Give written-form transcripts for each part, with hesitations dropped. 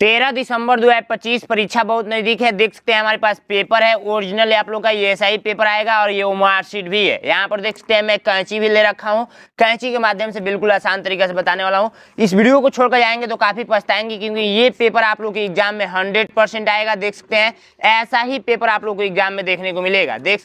13 दिसंबर 2025 परीक्षा बहुत नजदीक है। देख सकते हैं हमारे पास पेपर है, ओरिजिनल आप लोग का ये ऐसा ही पेपर आएगा और ये मार्कशीट भी है। यहाँ पर देख सकते हैं मैं कैंची भी ले रखा हूँ, कैंची के माध्यम से बिल्कुल आसान तरीके से बताने वाला हूँ। इस वीडियो को छोड़कर जाएंगे तो काफी पछताएंगे, क्योंकि ये पेपर आप लोग के एग्जाम में 100% आएगा। देख सकते हैं ऐसा ही पेपर आप लोग को एग्जाम में देखने को मिलेगा। देख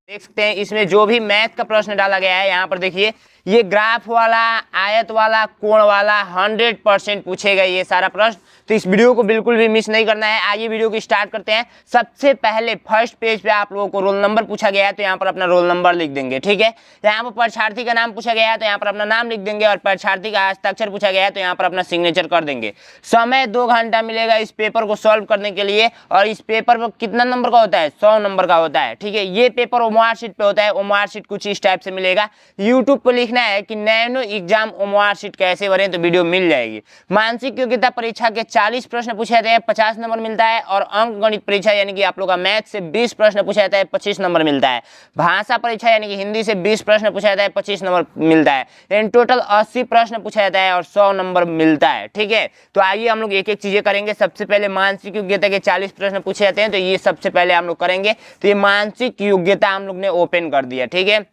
सकते हैं इसमें जो भी मैथ का प्रश्न डाला गया है, यहाँ पर देखिए ये ग्राफ वाला, आयत वाला, कोण वाला 100% पूछेगा ये सारा प्रश्न। तो इस वीडियो को बिल्कुल भी मिस नहीं करना है। आइए वीडियो को स्टार्ट करते हैं। सबसे पहले फर्स्ट पेज पे आप लोगों को रोल नंबर पूछा गया है, तो यहाँ पर अपना रोल नंबर लिख देंगे। ठीक है, यहाँ पर परीक्षार्थी का नाम पूछा गया है, तो यहाँ पर अपना नाम लिख देंगे। और परीक्षार्थी का हस्ताक्षर पूछा गया है, तो यहाँ पर अपना सिग्नेचर कर देंगे। समय 2 घंटा मिलेगा इस पेपर को सॉल्व करने के लिए। और इस पेपर पर कितना नंबर का होता है? 100 नंबर का होता है। ठीक है, ये पेपर ओमआर शीट पे होता है। ओमआर शीट कुछ इस टाइप से मिलेगा। यूट्यूब पर लिखना है कि नैनो एग्जाम ओमआर शीट कैसे भरें, तो वीडियो मिल जाएगी। मानसिक योग्यता परीक्षा के 40 प्रश्न पूछे जाते हैं, 50 नंबर मिलता है। और अंक गणित परीक्षा यानी कि आप लोग का मैथ से 20 प्रश्न पूछा जाता है, 25 नंबर मिलता है। भाषा परीक्षा यानी कि हिंदी से 20 प्रश्न पूछा जाता है, 25 नंबर मिलता है। इन टोटल 80 प्रश्न पूछा जाता है और 100 नंबर मिलता है। ठीक है, तो आइए हम लोग एक एक चीजें करेंगे। सबसे पहले मानसिक योग्यता के 40 प्रश्न पूछे जाते हैं, तो ये सबसे पहले हम लोग करेंगे। तो ये मानसिक योग्यता हम लोग ने ओपन कर दिया। ठीक है,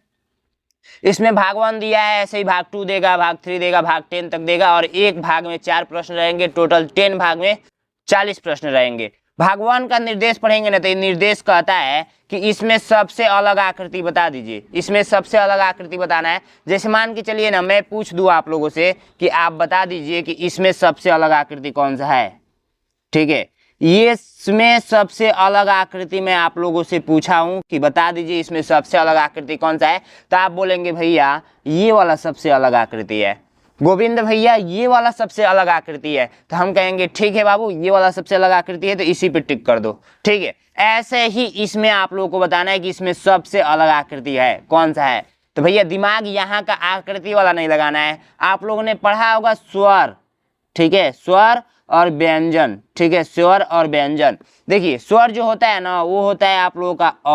इसमें भाग 1 दिया है, ऐसे ही भाग 2 देगा, भाग 3 देगा, भाग 10 तक देगा। और एक भाग में 4 प्रश्न रहेंगे। टोटल 10 भाग में 40 प्रश्न रहेंगे। भाग 1 का निर्देश पढ़ेंगे ना, तो ये निर्देश कहता है कि इसमें सबसे अलग आकृति बता दीजिए। इसमें सबसे अलग आकृति बताना है। जैसे मान के चलिए ना, मैं पूछ दूं आप लोगों से कि आप बता दीजिए कि इसमें सबसे अलग आकृति कौन सा है। ठीक है, ये इसमें सबसे अलग आकृति में आप लोगों से पूछा हूं कि बता दीजिए इसमें सबसे अलग आकृति कौन सा है। तो आप बोलेंगे भैया ये वाला सबसे अलग आकृति है। गोविंद भैया ये वाला सबसे अलग आकृति है। तो हम कहेंगे ठीक है बाबू, ये वाला सबसे अलग आकृति है, तो इसी पे टिक कर दो। ठीक है, ऐसे ही इसमें आप लोगों को बताना है कि इसमें सबसे अलग आकृति है कौन सा है। तो भैया दिमाग यहाँ का आकृति वाला नहीं लगाना है। आप लोगों ने पढ़ा होगा स्वर। ठीक है, स्वर और व्यंजन। ठीक है, स्वर और व्यंजन। देखिए स्वर जो होता है ना, वो होता है आप लोगों का अ,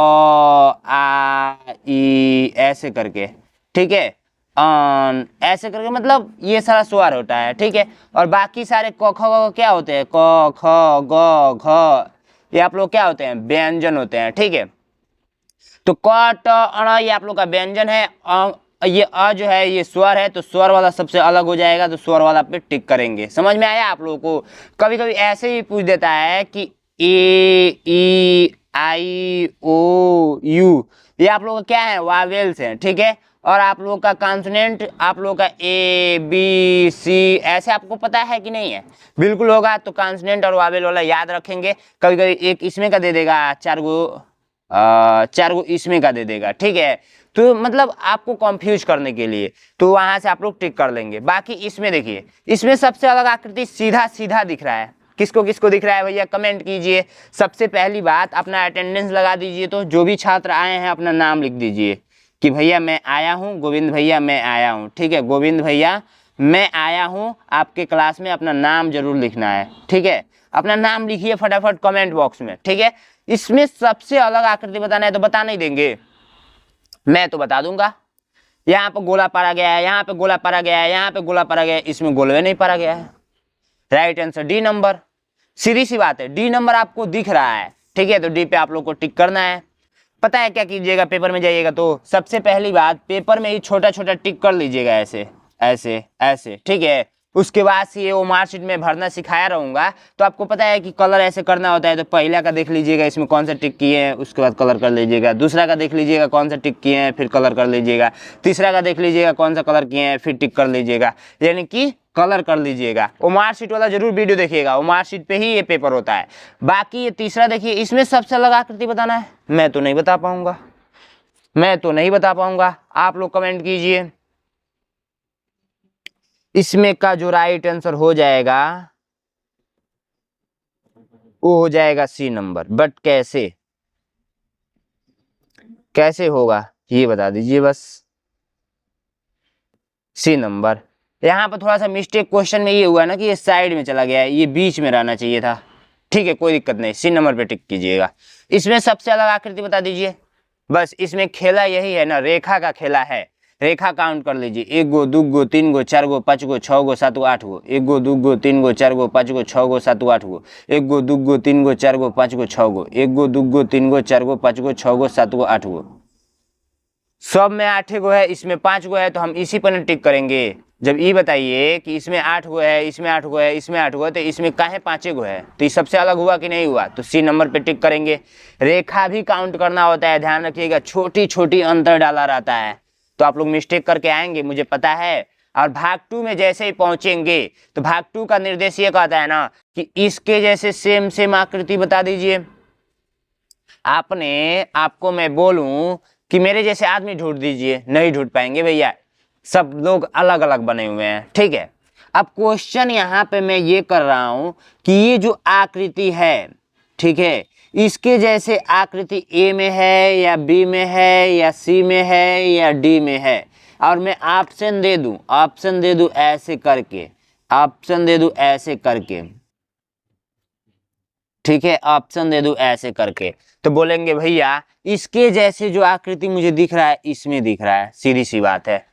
आ, ई ऐसे करके। ठीक है, ऐसे करके, मतलब ये सारा स्वर होता है। ठीक है, और बाकी सारे क ख ग क्या होते हैं? क ख ग घ, ये आप लोग क्या होते हैं? व्यंजन होते हैं। ठीक है, तो क ट अण ये आप लोग का व्यंजन है। ये अ जो है ये स्वर है, तो स्वर वाला सबसे अलग हो जाएगा, तो स्वर वाला पे टिक करेंगे। समझ में आया आप लोगों को? कभी कभी ऐसे ही पूछ देता है कि ए, ई, आई, ओ, यू, ये आप लोग का क्या है? वावेल्स हैं। ठीक है, और आप लोग का कॉन्सोनेंट आप लोग का ए, बी, सी, ऐसे आपको पता है कि नहीं है? बिल्कुल होगा। तो कॉन्सोनेंट और वावेल वाला याद रखेंगे। कभी कभी एक इसमें का दे देगा, 4 गो इसमें का दे देगा। ठीक है, तो मतलब आपको कंफ्यूज करने के लिए, तो वहां से आप लोग टिक कर लेंगे। बाकी इसमें देखिए, इसमें सबसे अलग आकृति सीधा सीधा दिख रहा है। किसको किसको दिख रहा है भैया? कमेंट कीजिए। सबसे पहली बात अपना अटेंडेंस लगा दीजिए। तो जो भी छात्र आए हैं अपना नाम लिख दीजिए कि भैया मैं आया हूँ, गोविंद भैया मैं आया हूँ। ठीक है, गोविंद भैया मैं आया हूँ आपके क्लास में, अपना नाम जरूर लिखना है। ठीक है, अपना नाम लिखिए फटाफट कमेंट बॉक्स में। ठीक है, इसमें सबसे अलग आकृति बताना है, तो बता नहीं देंगे, मैं तो बता दूंगा। यहाँ पे गोला पारा गया है, यहाँ पे गोला पारा गया है, यहाँ पे गोला पारा गया है, इसमें गोलवे नहीं पारा गया है। Right answer D number. सीधी सी बात है, डी नंबर आपको दिख रहा है। ठीक है, तो डी पे आप लोग को टिक करना है। पता है क्या कीजिएगा? पेपर में जाइएगा तो सबसे पहली बात पेपर में ही छोटा छोटा टिक कर लीजिएगा, ऐसे ऐसे ऐसे। ठीक है, उसके बाद से ये ओमआर शीट में भरना सिखाया रहूंगा, तो आपको पता है कि कलर ऐसे करना होता है। तो पहला का देख लीजिएगा इसमें कौन सा टिक किए हैं, उसके बाद कलर कर लीजिएगा। दूसरा का देख लीजिएगा कौन सा टिक किए हैं, फिर कलर कर लीजिएगा। तीसरा का देख लीजिएगा कौन सा कलर किए हैं, फिर टिक कर लीजिएगा, यानी कि कलर कर लीजिएगा। ओमआर शीट वाला जरूर वीडियो देखिएगा, ओमआर शीट पे ही ये पेपर होता है। बाकी ये तीसरा देखिए, इसमें सबसे अलग आकृति बताना है। मैं तो नहीं बता पाऊंगा, मैं तो नहीं बता पाऊंगा। आप लोग कमेंट कीजिए। इसमें का जो राइट आंसर हो जाएगा वो हो जाएगा सी नंबर। बट कैसे कैसे होगा ये बता दीजिए बस। C number. यहाँ पर थोड़ा सा मिस्टेक क्वेश्चन में ये हुआ ना कि ये साइड में चला गया है, ये बीच में रहना चाहिए था। ठीक है, कोई दिक्कत नहीं, सी नंबर पे टिक कीजिएगा। इसमें सबसे अलग आकृति बता दीजिए। बस इसमें खेला यही है ना, रेखा का खेला है। रेखा काउंट कर लीजिए, 1 गो 2 गो 3 गो 4 गो 5 गो 6 गो 7 गो 8 गो, 1 गो 2 गो 3 गो 4 गो 5 गो 6 गो 7 गो 8 गो, 1 गो 2 गो 3 गो 4 गो 5 गो 6 गो, 1 गो 2 गो 3 गो 4 गो 5 गो 6 गो 7 गो 8 गो। सब में 8 गो है, इसमें 5 गो है, तो हम इसी पर टिक करेंगे। जब ये बताइए कि इसमें 8 गो है, इसमें 8 गो है, इसमें 8 गो है, तो इसमें काहे 5 गो है, तो ये सबसे अलग हुआ कि नहीं हुआ, तो सी नंबर पे टिक करेंगे। रेखा भी काउंट करना होता है, ध्यान रखिएगा, छोटी छोटी अंतर डाला रहता है, तो आप लोग मिस्टेक करके आएंगे, मुझे पता है। और भाग 2 में जैसे ही पहुंचेंगे तो भाग 2 का निर्देश ये कहता है ना कि इसके जैसे सेम सेम आकृति बता दीजिए। आपको मैं बोलूं कि मेरे जैसे आदमी ढूंढ दीजिए, नहीं ढूंढ पाएंगे भैया, सब लोग अलग अलग बने हुए हैं, ठीक है। अब क्वेश्चन यहाँ पे मैं ये कर रहा हूं कि ये जो आकृति है, ठीक है, इसके जैसे आकृति ए में है या बी में है या सी में है या डी में है, और मैं ऑप्शन दे दूं ऐसे करके, ऑप्शन दे दूं ऐसे करके, ठीक है, ऑप्शन दे दूं ऐसे करके, तो बोलेंगे भैया इसके जैसे जो आकृति मुझे दिख रहा है इसमें दिख रहा है, सीधी सी बात है।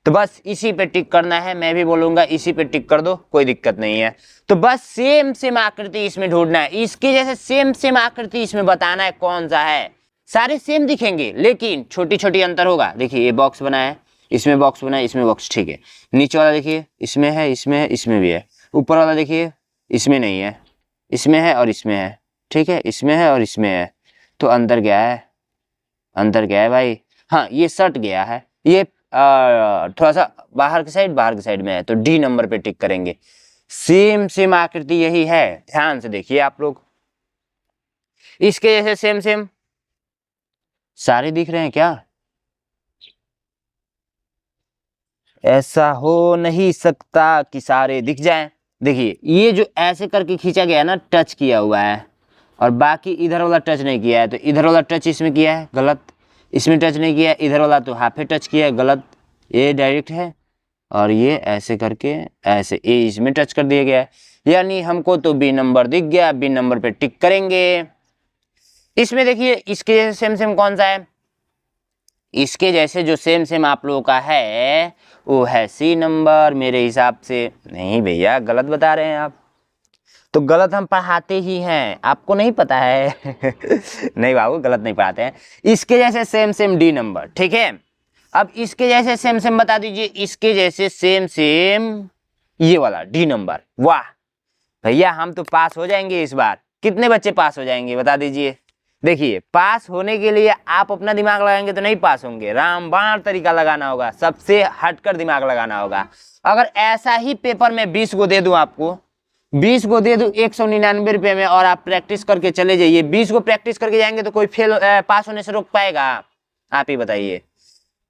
तो बस इसी पे टिक करना है, मैं भी बोलूंगा इसी पे टिक कर दो, कोई दिक्कत नहीं है। तो बस सेम सेम आकृति इसमें ढूंढना है, इसके जैसे सेम सेम आकृति इसमें बताना है कौन सा है। सारे सेम दिखेंगे लेकिन छोटी छोटी अंतर होगा। देखिए ये बॉक्स बना है, इसमें बॉक्स बना है, इसमें बॉक्स, ठीक है। नीचे वाला देखिए इसमें है, इसमें है, इसमें भी है। ऊपर वाला देखिए इसमें नहीं है, इसमें है और इसमें है, ठीक है, इसमें है और इसमें है। तो अंदर क्या है, अंदर क्या है भाई, हाँ ये सट गया है, ये थोड़ा सा बाहर की साइड में है, तो डी नंबर पे टिक करेंगे। सेम सेम आकृति यही है, ध्यान से देखिए आप लोग, इसके जैसे सेम सेम सारे दिख रहे हैं क्या? ऐसा हो नहीं सकता कि सारे दिख जाएं। देखिए ये जो ऐसे करके खींचा गया है ना, टच किया हुआ है, और बाकी इधर वाला टच नहीं किया है, तो इधर वाला टच इसमें किया है, गलत। इसमें टच नहीं किया है, इधर वाला तो हाफे टच किया है, गलत। ये डायरेक्ट है और ये ऐसे करके ऐसे ये इसमें टच कर दिया गया है, यानी हमको तो बी नंबर दिख गया, बी नंबर पे टिक करेंगे। इसमें देखिए इसके जैसे सेम सेम कौन सा है, इसके जैसे जो सेम सेम आप लोगों का है वो है सी नंबर मेरे हिसाब से। नहीं भैया गलत बता रहे हैं आप, तो गलत हम पढ़ाते ही हैं, आपको नहीं पता है नहीं बाबू गलत नहीं पढ़ाते हैं। इसके जैसे सेम सेम डी नंबर, ठीक है। अब इसके जैसे सेम सेम बता दीजिए, इसके जैसे सेम सेम ये वाला डी नंबर। वाह भैया हम तो पास हो जाएंगे इस बार। कितने बच्चे पास हो जाएंगे बता दीजिए। देखिए पास होने के लिए आप अपना दिमाग लगाएंगे तो नहीं पास होंगे, रामबाण तरीका लगाना होगा, सबसे हटकर दिमाग लगाना होगा। अगर ऐसा ही पेपर में 20 को दे दूं आपको, 20 को दे दूं 199 रुपये में, और आप प्रैक्टिस करके चले जाइए, 20 को प्रैक्टिस करके जाएंगे तो कोई पास होने से रोक पाएगा? आप ही बताइए,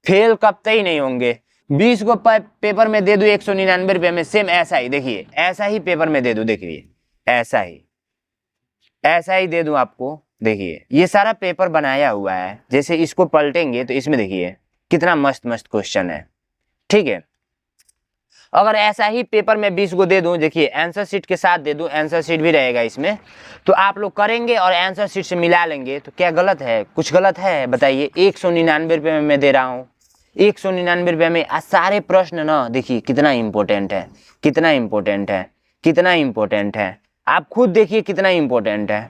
फेल कब तक ही नहीं होंगे। 20 को पेपर में दे दूं 199 रुपये में, सेम ऐसा ही, देखिए ऐसा ही पेपर में दे दूं, देखिए ऐसा ही दे दूं आपको। देखिए ये सारा पेपर बनाया हुआ है, जैसे इसको पलटेंगे तो इसमें देखिए कितना मस्त मस्त क्वेश्चन है, ठीक है। अगर ऐसा ही पेपर में 20 को दे दूं, देखिए आंसर शीट के साथ दे दूं, आंसर शीट भी रहेगा इसमें, तो आप लोग करेंगे और आंसर शीट से मिला लेंगे, तो क्या गलत है? कुछ गलत है बताइए? 199 रुपये में मैं दे रहा हूँ, 199 रुपये में सारे प्रश्न ना, देखिए कितना इंपॉर्टेंट है, कितना इंपॉर्टेंट है, कितना इंपॉर्टेंट है। आप खुद देखिए कितना इंपॉर्टेंट है,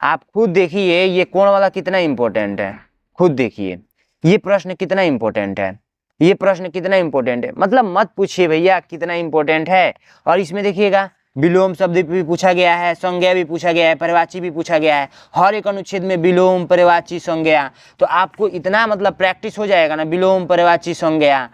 आप खुद देखिए ये कोण वाला कितना इंपॉर्टेंट है, खुद देखिए ये प्रश्न कितना इंपॉर्टेंट है, ये प्रश्न कितना इंपॉर्टेंट है, मतलब मत पूछिए भैया कितना इंपॉर्टेंट है। और इसमें देखिएगा विलोम शब्द भी पूछा गया है, संज्ञा भी पूछा गया है, पर्यायवाची भी पूछा गया है, हर एक अनुच्छेद में विलोम पर्यायवाची संज्ञा। तो आपको इतना मतलब प्रैक्टिस हो जाएगा ना, विलोम पर्यायवाची संज्ञा,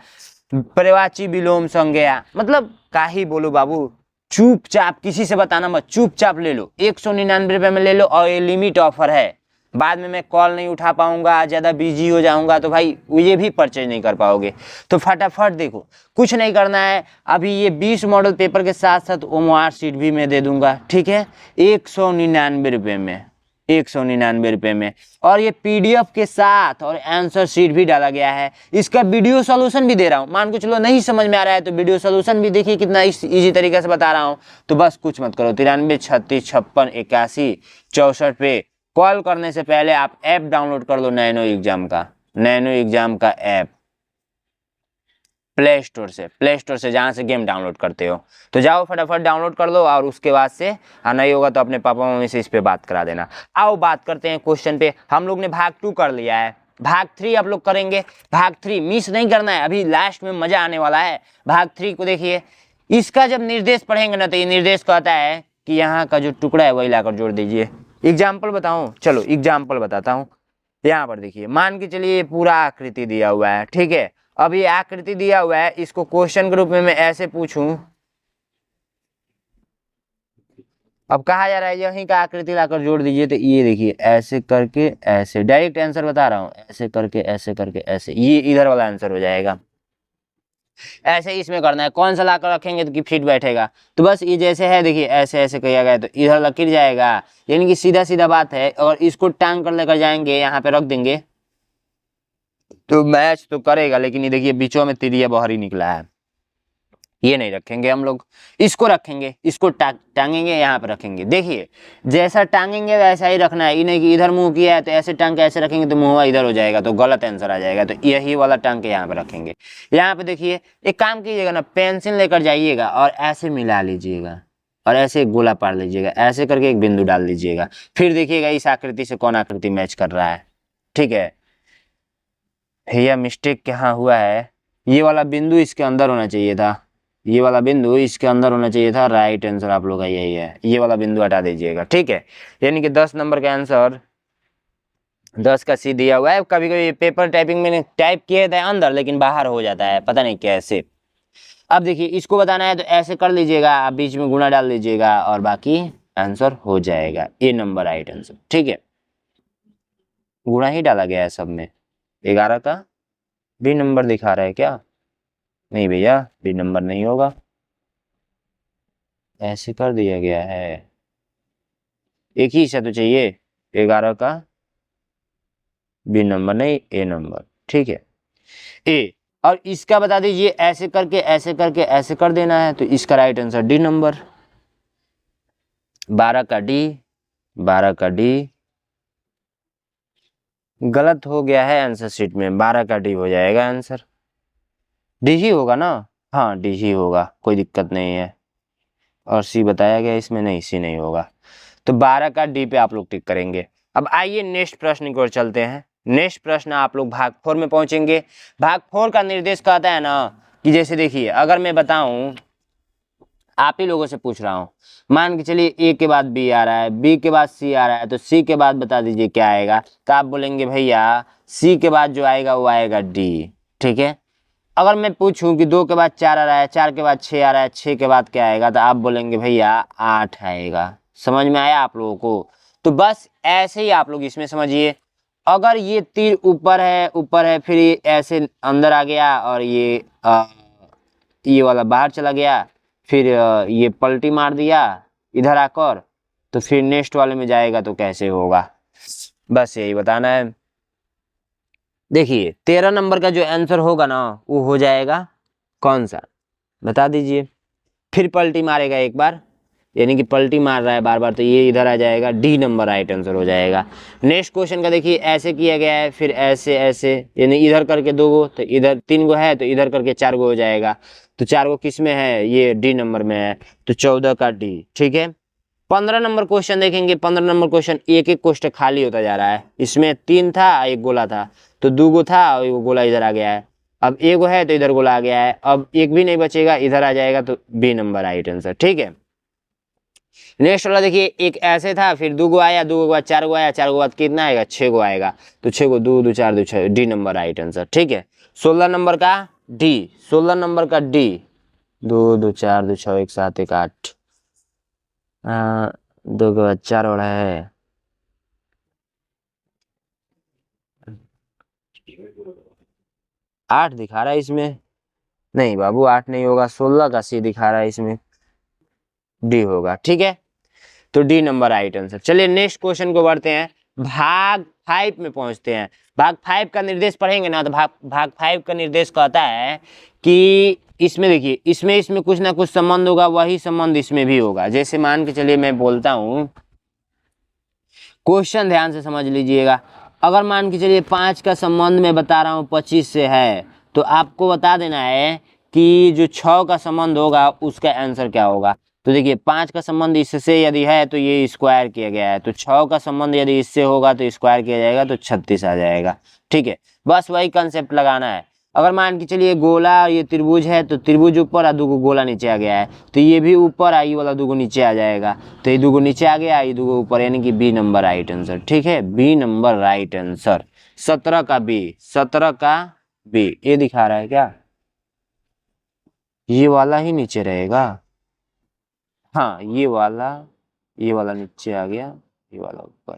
पर्यायवाची विलोम संज्ञा, मतलब का ही बोलो बाबू, चुपचाप किसी से बताना मत, चुपचाप ले लो, 199 रुपये में ले लो, और ये लिमिट ऑफर है। बाद में मैं कॉल नहीं उठा पाऊंगा, ज़्यादा बिजी हो जाऊंगा, तो भाई ये भी परचेज नहीं कर पाओगे। तो फटाफट देखो, कुछ नहीं करना है, अभी ये 20 मॉडल पेपर के साथ साथ ओमआर सीट भी मैं दे दूंगा, ठीक है, 199 रुपये में, 199 रुपये में। और ये PDF के साथ और आंसर शीट भी डाला गया है, इसका वीडियो सॉल्यूशन भी दे रहा हूँ। मान के चलो नहीं समझ में आ रहा है तो वीडियो सॉल्यूशन भी देखिए कितना इजी तरीके से बता रहा हूँ। तो बस कुछ मत करो, 93 36 56 81 64 पे कॉल करने से पहले आप ऐप डाउनलोड कर लो नैनो एग्जाम का, नैनो एग्जाम का ऐप। प्ले स्टोर से जहाँ से गेम डाउनलोड करते हो। तो जाओ फटाफट डाउनलोड कर लो और उसके बाद से नहीं होगा तो अपने पापा मम्मी से इस पे बात करा देना। आओ बात करते हैं क्वेश्चन पे। हम लोग ने भाग 2 कर लिया है, भाग 3 आप लोग करेंगे। भाग 3 मिस नहीं करना है, अभी लास्ट में मजा आने वाला है। भाग 3 को देखिए, इसका जब निर्देश पढ़ेंगे ना तो ये निर्देश कहता है कि यहाँ का जो टुकड़ा है वही लाकर जोड़ दीजिए। एग्जाम्पल बताऊँ, चलो एग्जाम्पल बताता हूँ। यहाँ पर देखिए, मान के चलिए पूरा आकृति दिया हुआ है, ठीक है। अब ये आकृति दिया हुआ है, इसको क्वेश्चन के रूप में मैं ऐसे पूछूं, अब कहा जा रहा है यहीं का आकृति लाकर जोड़ दीजिए, तो ये देखिए ऐसे करके ऐसे, डायरेक्ट आंसर बता रहा हूं, ऐसे करके ऐसे, ये इधर वाला आंसर हो जाएगा। ऐसे इसमें करना है, कौन सा लाकर रखेंगे तो कि फिट बैठेगा। तो बस ये जैसे है देखिए, ऐसे ऐसे किया गया तो इधर लकीर जाएगा, यानी कि सीधा सीधा बात है। और इसको टांग कर लेकर जाएंगे, यहाँ पे रख देंगे तो मैच तो करेगा, लेकिन ये देखिए बीचों में तिरिया बाहरी निकला है, ये नहीं रखेंगे हम लोग, इसको रखेंगे, इसको टांगेंगे, यहाँ पे रखेंगे। देखिए जैसा टांगेंगे वैसा ही रखना है, ये नहीं कि इधर मुंह किया है तो ऐसे टांग के ऐसे रखेंगे तो मुंह इधर हो जाएगा तो गलत आंसर आ जाएगा। तो यही वाला टांग के यहाँ पे रखेंगे। यहाँ पे देखिए एक काम कीजिएगा ना, पेंसिल लेकर जाइएगा और ऐसे मिला लीजिएगा और ऐसे एक गोला पार लीजिएगा, ऐसे करके एक बिंदु डाल दीजिएगा, फिर देखिएगा इस आकृति से कौन आकृति मैच कर रहा है। ठीक है भैया, मिस्टेक कहाँ हुआ है, ये वाला बिंदु इसके अंदर होना चाहिए था, ये वाला बिंदु इसके अंदर होना चाहिए था। राइट आंसर आप लोग का यही है, ये वाला बिंदु हटा दीजिएगा। ठीक है, यानी कि 10 नंबर का आंसर 10 का सी दिया हुआ है। कभी कभी पेपर टाइपिंग में टाइप किए थे अंदर लेकिन बाहर हो जाता है, पता नहीं कैसे। अब देखिए इसको बताना है तो ऐसे कर लीजिएगा, आप बीच में गुणा डाल लीजिएगा और बाकी आंसर हो जाएगा। ए नंबर राइट आंसर। ठीक है, गुणा ही डाला गया है सब में। 11 का बी नंबर दिखा रहा है क्या? नहीं भैया, बी नंबर नहीं होगा, ऐसे कर दिया गया है। एक ही हिस्सा तो चाहिए, 11 का बी नंबर नहीं, ए नंबर। ठीक है, ए। और इसका बता दीजिए, ऐसे करके ऐसे करके ऐसे कर देना है, तो इसका राइट आंसर डी नंबर। 12 का डी, 12 का डी गलत हो गया है आंसर शीट में, 12 का डी हो जाएगा आंसर। डी ही होगा ना? हाँ डी ही होगा, कोई दिक्कत नहीं है। और सी बताया गया इसमें, नहीं सी नहीं होगा। तो 12 का डी पे आप लोग टिक करेंगे। अब आइए नेक्स्ट प्रश्न की ओर चलते हैं। नेक्स्ट प्रश्न आप लोग भाग 4 में पहुंचेंगे। भाग 4 का निर्देश कहता है ना कि जैसे देखिए, अगर मैं बताऊं, आप ही लोगों से पूछ रहा हूं, मान के चलिए ए के बाद बी आ रहा है, बी के बाद सी आ रहा है, तो सी के बाद बता दीजिए क्या आएगा। तो आप बोलेंगे भैया सी के बाद जो आएगा वो आएगा डी। ठीक है, अगर मैं पूछूं कि 2 के बाद 4 आ रहा है, 4 के बाद 6 आ रहा है, 6 के बाद क्या आएगा, तो आप बोलेंगे भैया 8 आएगा। समझ में आया आप लोगों को? तो बस ऐसे ही आप लोग इसमें समझिए, अगर ये तीर ऊपर है, फिर ये ऐसे अंदर आ गया और ये वाला बाहर चला गया, फिर ये पलटी मार दिया इधर आकर, तो फिर नेक्स्ट वाले में जाएगा तो कैसे होगा, बस यही बताना है। देखिए 13 नंबर का जो आंसर होगा ना वो हो जाएगा कौन सा, बता दीजिए। फिर पलटी मारेगा एक बार, यानी कि पलटी मार रहा है बार बार, तो ये इधर आ जाएगा, डी नंबर राइट आंसर हो जाएगा। नेक्स्ट क्वेश्चन का देखिए, ऐसे किया गया है, फिर ऐसे ऐसे, यानी इधर करके 2 गो, तो इधर 3 गो है, तो इधर करके 4 गो हो जाएगा। तो 4 गो किस में है? ये डी नंबर में है, तो 14 का डी। ठीक है, 15 नंबर क्वेश्चन देखेंगे। 15 नंबर क्वेश्चन एक एक क्वेश्चन खाली होता जा रहा है, इसमें 3 था, एक गोला था, तो 2 गो था और एक गोला इधर आ गया है। अब एक गो है तो इधर गोला आ गया है, अब एक भी नहीं बचेगा, इधर आ जाएगा, तो बी नंबर राइट आंसर। ठीक है, नेक्स्ट वाला देखिए, एक ऐसे था, फिर 2 गो आया, 2 गो के बाद 4 गो आया, 4 गो बाद कितना आएगा? 6 गो आएगा, तो 6 गो 2 2 4 2 6, डी नंबर राइट आंसर। ठीक है, 16 नंबर का डी, 16 नंबर का डी, 2 2 4 2 6 1 7 1 8, 2 के बाद 4 वाला है, 8 दिखा रहा है इसमें, नहीं बाबू 8 नहीं होगा, 16 का सी दिखा रहा है इसमें, डी होगा। ठीक है, तो डी नंबर राइट आंसर। चलिए नेक्स्ट क्वेश्चन को बढ़ते हैं, भाग 5 में पहुंचते हैं। भाग 5 का निर्देश पढ़ेंगे ना, तो भाग 5 का निर्देश कहता है कि इसमें देखिए, इसमें कुछ ना कुछ संबंध होगा, वही संबंध इसमें भी होगा। जैसे मान के चलिए मैं बोलता हूं, क्वेश्चन ध्यान से समझ लीजिएगा। अगर मान के चलिए 5 का संबंध मैं बता रहा हूं 25 से है, तो आपको बता देना है कि जो 6 का संबंध होगा उसका आंसर क्या होगा। तो देखिए 5 का संबंध इससे यदि है तो ये स्क्वायर किया गया है, तो 6 का संबंध यदि इससे होगा तो स्क्वायर किया जाएगा तो 36 आ जाएगा। ठीक है, बस वही कंसेप्ट लगाना है। अगर मान के चलिए गोला और ये त्रिभुज है तो त्रिभुज ऊपर और दूगो गोला नीचे आ गया है, तो ये भी ऊपर आई वाला दूगो नीचे आ जाएगा, तो ये दूगो नीचे आ गया, ये दूगो ऊपर, यानी कि बी नंबर राइट आंसर। ठीक है, बी नंबर राइट आंसर। 17 का बी, 17 का बी ये दिखा रहा है क्या, ये वाला ही नीचे रहेगा। हाँ ये वाला नीचे आ गया, ये वाला ऊपर,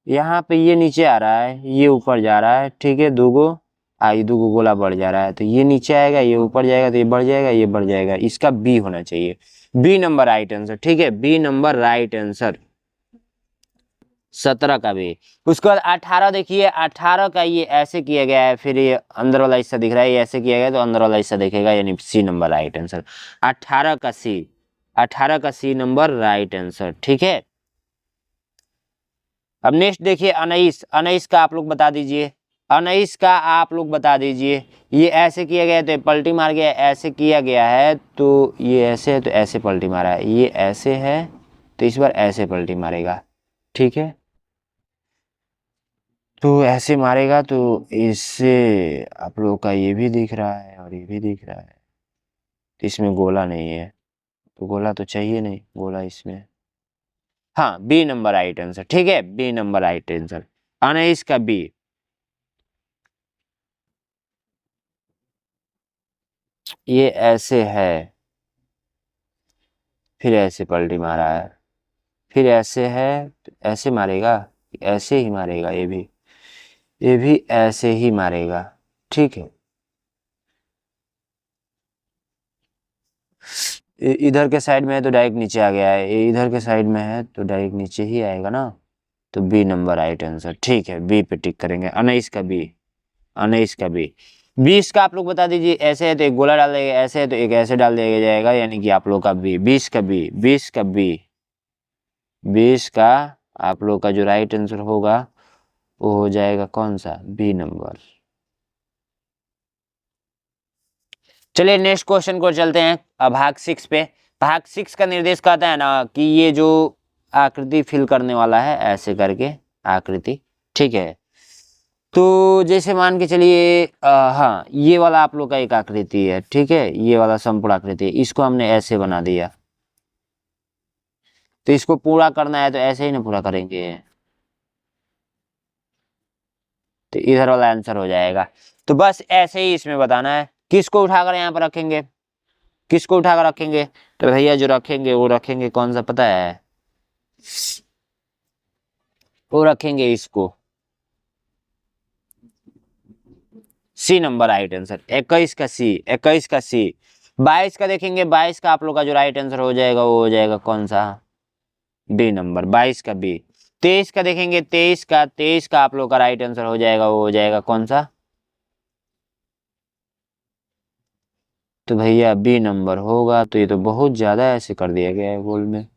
यहाँ पे ये नीचे आ रहा है, ये ऊपर जा रहा है। ठीक है, ये दूगो गोला बढ़ जा रहा है, तो ये नीचे आएगा, ये ऊपर जाएगा, तो ये बढ़ जाएगा, ये बढ़ जाएगा। इसका बी होना चाहिए, बी नंबर राइट आंसर। ठीक है, बी नंबर राइट आंसर 17 का बी। उसके बाद 18 देखिए, 18 का ये ऐसे किया गया है, फिर ये अंदर वाला हिस्सा दिख रहा है, ये ऐसे किया गया तो अंदर वाला हिस्सा देखेगा, यानी सी नंबर राइट आंसर। 18 का सी, 18 का सी नंबर राइट आंसर। ठीक है, अब नेक्स्ट देखिए 19, 19 का आप लोग बता दीजिए, 19 का आप लोग बता दीजिए। ये ऐसे किया गया तो पलटी मार गया, ऐसे किया गया है तो ये ऐसे है तो ऐसे पलटी मारा है, ये ऐसे है तो इस बार ऐसे पलटी मारेगा। ठीक है, तो ऐसे मारेगा तो इससे आप लोग का ये भी दिख रहा है और ये भी दिख रहा है, तो इसमें गोला नहीं है, तो गोला तो चाहिए नहीं, गोला इसमें। हाँ बी नंबर राइट आंसर। ठीक है, बी नंबर राइट आंसर, 19 का बी। ये ऐसे है, फिर ऐसे पलटी मारा है, फिर ऐसे है तो ऐसे मारेगा, ऐसे ही मारेगा, ये भी ऐसे ही मारेगा। ठीक है, इधर के साइड में है तो डायरेक्ट नीचे आ गया है, ये इधर के साइड में है तो डायरेक्ट नीचे ही आएगा ना, तो बी नंबर राइट आंसर। ठीक है, बी पे टिक करेंगे, 19 का बी, 19 का बी। 20 का आप लोग बता दीजिए, ऐसे है तो एक गोला डाल देगा, ऐसे है तो एक ऐसे डाल दिया जाएगा, यानी कि आप लोग का बी। 20 का बी, 20 का बी, 20 का आप लोग का जो राइट आंसर होगा वो हो जाएगा कौन सा, बी नंबर। चलिए नेक्स्ट क्वेश्चन को चलते हैं, भाग 6 पे। भाग 6 का निर्देश कहता है ना कि ये जो आकृति फिल करने वाला है, ऐसे करके आकृति। ठीक है, तो जैसे मान के चलिए हाँ ये वाला आप लोग का एक आकृति है। ठीक है, ये वाला संपूर्ण आकृति, इसको हमने ऐसे बना दिया, तो इसको पूरा करना है तो ऐसे ही ना पूरा करेंगे, तो इधर वाला आंसर हो जाएगा। तो बस ऐसे ही इसमें बताना है, किसको उठाकर यहाँ पर रखेंगे, किसको उठाकर रखेंगे, तो भैया जो रखेंगे वो रखेंगे कौन सा पता है, वो रखेंगे इसको, सी नंबर राइट आंसर। 21 का सी, 21 का सी। 22 का देखेंगे, 22 का आप लोग का जो राइट आंसर हो जाएगा वो हो जाएगा कौन सा, बी नंबर, 22 का बी। 23 का देखेंगे, 23 का, 23 का आप लोग का राइट आंसर हो जाएगा वो हो जाएगा कौन सा, तो भैया बी नंबर होगा। तो ये तो बहुत ज्यादा ऐसे कर दिया गया है गोल में।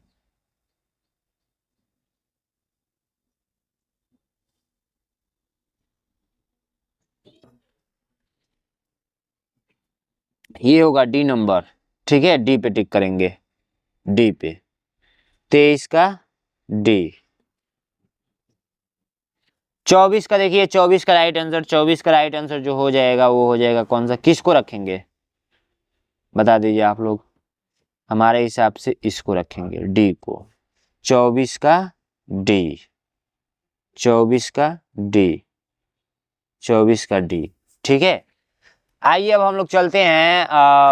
ये होगा डी नंबर। ठीक है, डी पे टिक करेंगे, डी पे, 23 का डी। 24 का देखिए, 24 का राइट आंसर, 24 का राइट आंसर जो हो जाएगा वो हो जाएगा कौन सा, किसको रखेंगे बता दीजिए आप लोग। हमारे हिसाब से इसको रखेंगे, डी को, 24 का डी, 24 का डी, 24 का डी। ठीक है, आइए अब हम लोग चलते हैं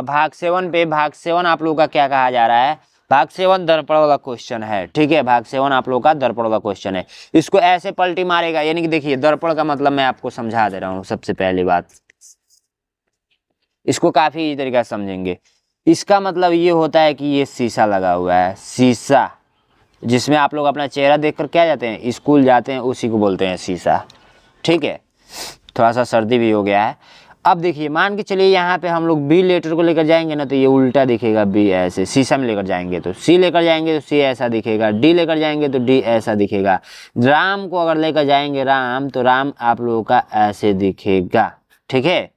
भाग 7 पे। भाग 7 आप लोगों का क्या कहा जा रहा है, भाग 7 दर्पण वाला क्वेश्चन है। ठीक है, भाग 7 आप लोगों का दर्पण वाला क्वेश्चन है। इसको ऐसे पलटी मारेगा, यानी कि देखिए दर्पण का मतलब मैं आपको समझा दे रहा हूँ। सबसे पहली बात, इसको काफी तरीका से समझेंगे। इसका मतलब ये होता है कि ये शीशा लगा हुआ है, शीशा, जिसमें आप लोग अपना चेहरा देखकर क्या जाते हैं, स्कूल जाते हैं, उसी को बोलते हैं शीशा। ठीक है, थोड़ा सा सर्दी भी हो गया है। अब देखिए मान के चलिए यहाँ पे हम लोग बी लेटर को लेकर जाएंगे ना, तो ये उल्टा दिखेगा, बी ऐसे। शीशा में लेकर जाएंगे तो सी लेकर जाएंगे तो सी ऐसा दिखेगा, डी लेकर जाएंगे तो डी ऐसा दिखेगा। राम को अगर लेकर जाएंगे राम, तो राम आप लोगों का ऐसे दिखेगा। ठीक है,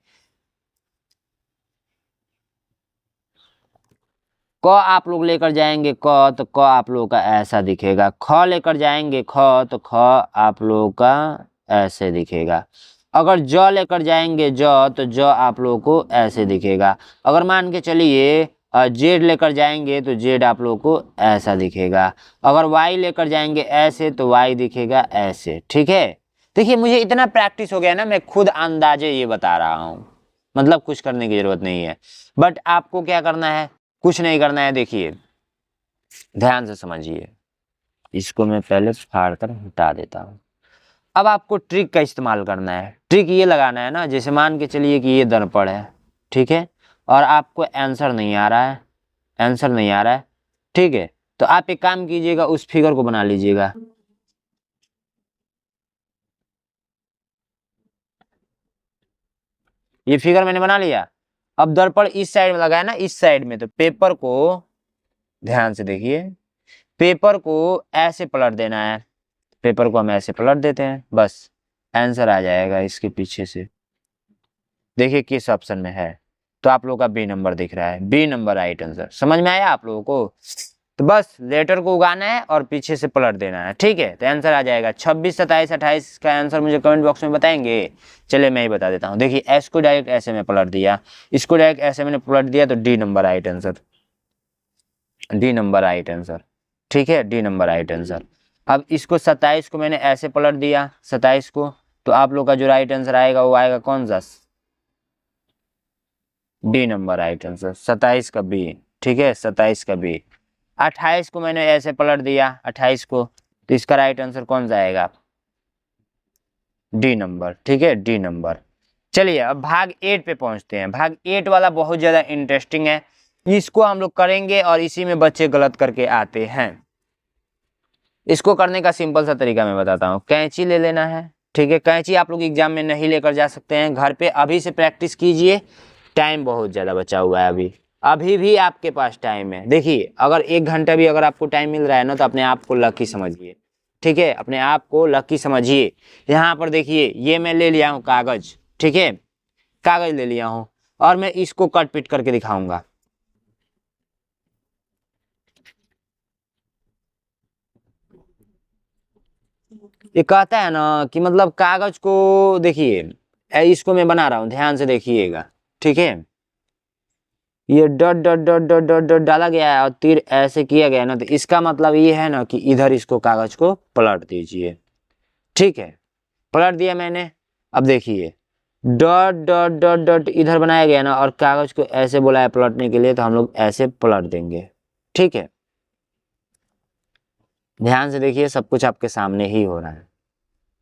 क आप लोग लेकर जाएंगे क तो क आप लोगों का ऐसा दिखेगा, ख लेकर जाएंगे ख तो ख आप लोगों का ऐसे दिखेगा, अगर ज लेकर जाएंगे ज तो ज आप लोगों को ऐसे दिखेगा, अगर मान के चलिए जेड लेकर जाएंगे तो जेड आप लोगों को ऐसा दिखेगा, अगर वाई लेकर जाएंगे ऐसे तो वाई दिखेगा ऐसे। ठीक है, देखिए मुझे इतना प्रैक्टिस हो गया ना, मैं खुद अंदाजे ये बता रहा हूँ, मतलब कुछ करने की जरूरत नहीं है। बट आपको क्या करना है, कुछ नहीं करना है। देखिए ध्यान से समझिए, इसको मैं पहले फाड़ कर हटा देता हूँ। अब आपको ट्रिक का इस्तेमाल करना है, ट्रिक ये लगाना है ना, जैसे मान के चलिए कि ये दर्पण है, ठीक है, और आपको आंसर नहीं आ रहा है, आंसर नहीं आ रहा है, ठीक है, तो आप एक काम कीजिएगा, उस फिगर को बना लीजिएगा। ये फिगर मैंने बना लिया। अब दर्पण इस साइड में लगा है ना, इस साइड में, तो पेपर को ध्यान से देखिए, पेपर को ऐसे पलट देना है, पेपर को हम ऐसे पलट देते हैं, बस आंसर आ जाएगा इसके पीछे से। देखिए किस ऑप्शन में है, तो आप लोगों का बी नंबर दिख रहा है, बी नंबर राइट आंसर। समझ में आया आप लोगों को? तो बस लेटर को उगाना है और पीछे से पलट देना है, ठीक है, तो आंसर आ जाएगा 26, 27, 28 का आंसर मुझे कमेंट बॉक्स में बताएंगे। चलिए मैं ही बता देता हूँ, देखिए एस को डायरेक्ट ऐसे में पलट दिया, इसको डायरेक्ट ऐसे मैंने पलट दिया, तो D number right answer, D number right answer, ठीक है, डी नंबर राइट आंसर। अब इसको 27 को मैंने ऐसे पलट दिया, 27 को, तो आप लोग का जो राइट आंसर आएगा वो आएगा कौन सा, डी नंबर राइट आंसर, 27 का बी, ठीक है, 27 का बी। 28 को मैंने ऐसे पलट दिया, 28 को, तो इसका राइट आंसर कौन सा आएगा, डी नंबर, ठीक है, डी नंबर। चलिए अब भाग 8 पे पहुंचते हैं। भाग 8 वाला बहुत ज्यादा इंटरेस्टिंग है, इसको हम लोग करेंगे और इसी में बच्चे गलत करके आते हैं। इसको करने का सिंपल सा तरीका मैं बताता हूँ, कैंची ले लेना है, ठीक है, कैंची आप लोग एग्जाम में नहीं लेकर जा सकते हैं, घर पे अभी से प्रैक्टिस कीजिए, टाइम बहुत ज़्यादा बचा हुआ है, अभी भी आपके पास टाइम है। देखिए अगर 1 घंटा भी अगर आपको टाइम मिल रहा है ना, तो अपने आप को लकी समझिए, ठीक है, अपने आप को लकी समझिए। यहाँ पर देखिए ये मैं ले लिया हूँ कागज, ठीक है, कागज ले लिया हूँ और मैं इसको कट पिट करके दिखाऊंगा। ये कहता है ना कि मतलब कागज को देखिए, इसको मैं बना रहा हूँ, ध्यान से देखिएगा, ठीक है, ये dot dot dot dot dot dot डाला गया है और तीर ऐसे किया गया है ना, तो इसका मतलब ये है ना कि इधर इसको कागज को पलट दीजिए, ठीक है, पलट दिया मैंने। अब देखिए डॉट डॉट डॉट डॉट इधर बनाया गया ना, और कागज को ऐसे बोला है पलटने के लिए, तो हम लोग ऐसे पलट देंगे, ठीक है, ध्यान से देखिए, सब कुछ आपके सामने ही हो रहा है।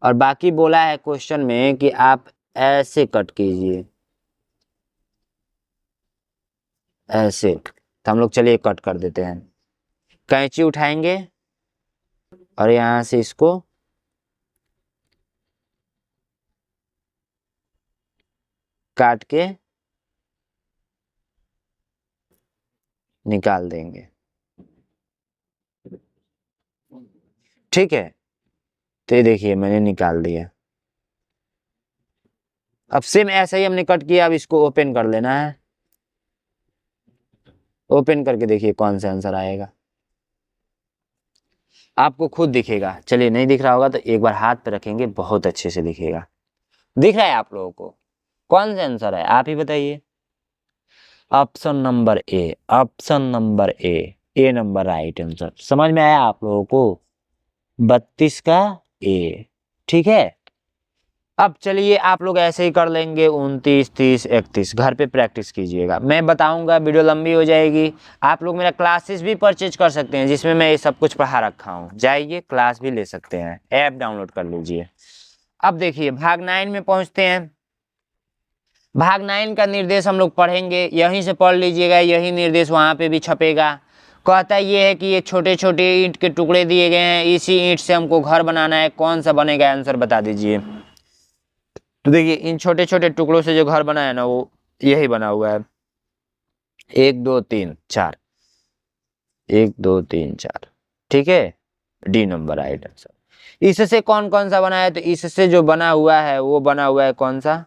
और बाकी बोला है क्वेश्चन में कि आप ऐसे कट कीजिए, ऐसे, तो हम लोग चलिए कट कर देते हैं। कैंची उठाएंगे और यहां से इसको काट के निकाल देंगे, ठीक है, तो ये देखिए मैंने निकाल दिया। अब सेम ऐसा ही हमने कट किया, अब इसको ओपन कर लेना है, ओपन करके देखिए कौन सा आंसर आएगा, आपको खुद दिखेगा। चलिए नहीं दिख रहा होगा तो एक बार हाथ पे रखेंगे, बहुत अच्छे से दिखेगा। दिख रहा है आप लोगों को, कौन सा आंसर है आप ही बताइए। Option number A, option number A number right answer. समझ में आया आप लोगों को, 32 का ए, ठीक है। अब चलिए आप लोग ऐसे ही कर लेंगे 29, 30, 31, घर पे प्रैक्टिस कीजिएगा, मैं बताऊंगा, वीडियो लंबी हो जाएगी। आप लोग मेरा क्लासेस भी परचेज कर सकते हैं, जिसमें मैं ये सब कुछ पढ़ा रखा हूँ, जाइए क्लास भी ले सकते हैं, ऐप डाउनलोड कर लीजिए। अब देखिए भाग 9 में पहुंचते हैं। भाग 9 का निर्देश हम लोग पढ़ेंगे, यहीं से पढ़ लीजिएगा, यही निर्देश वहां पे भी छपेगा। कहता ये है कि ये छोटे छोटे ईंट के टुकड़े दिए गए हैं, इसी ईंट से हमको घर बनाना है, कौन सा बनेगा, आंसर बता दीजिए। तो देखिए इन छोटे छोटे टुकड़ों से जो घर बना है ना, वो यही बना हुआ है, 1 2 3 4, 1 2 3 4, ठीक है, डी नंबर राइट आंसर। इससे कौन कौन सा बना है, तो इससे जो बना हुआ है वो बना हुआ है कौन सा,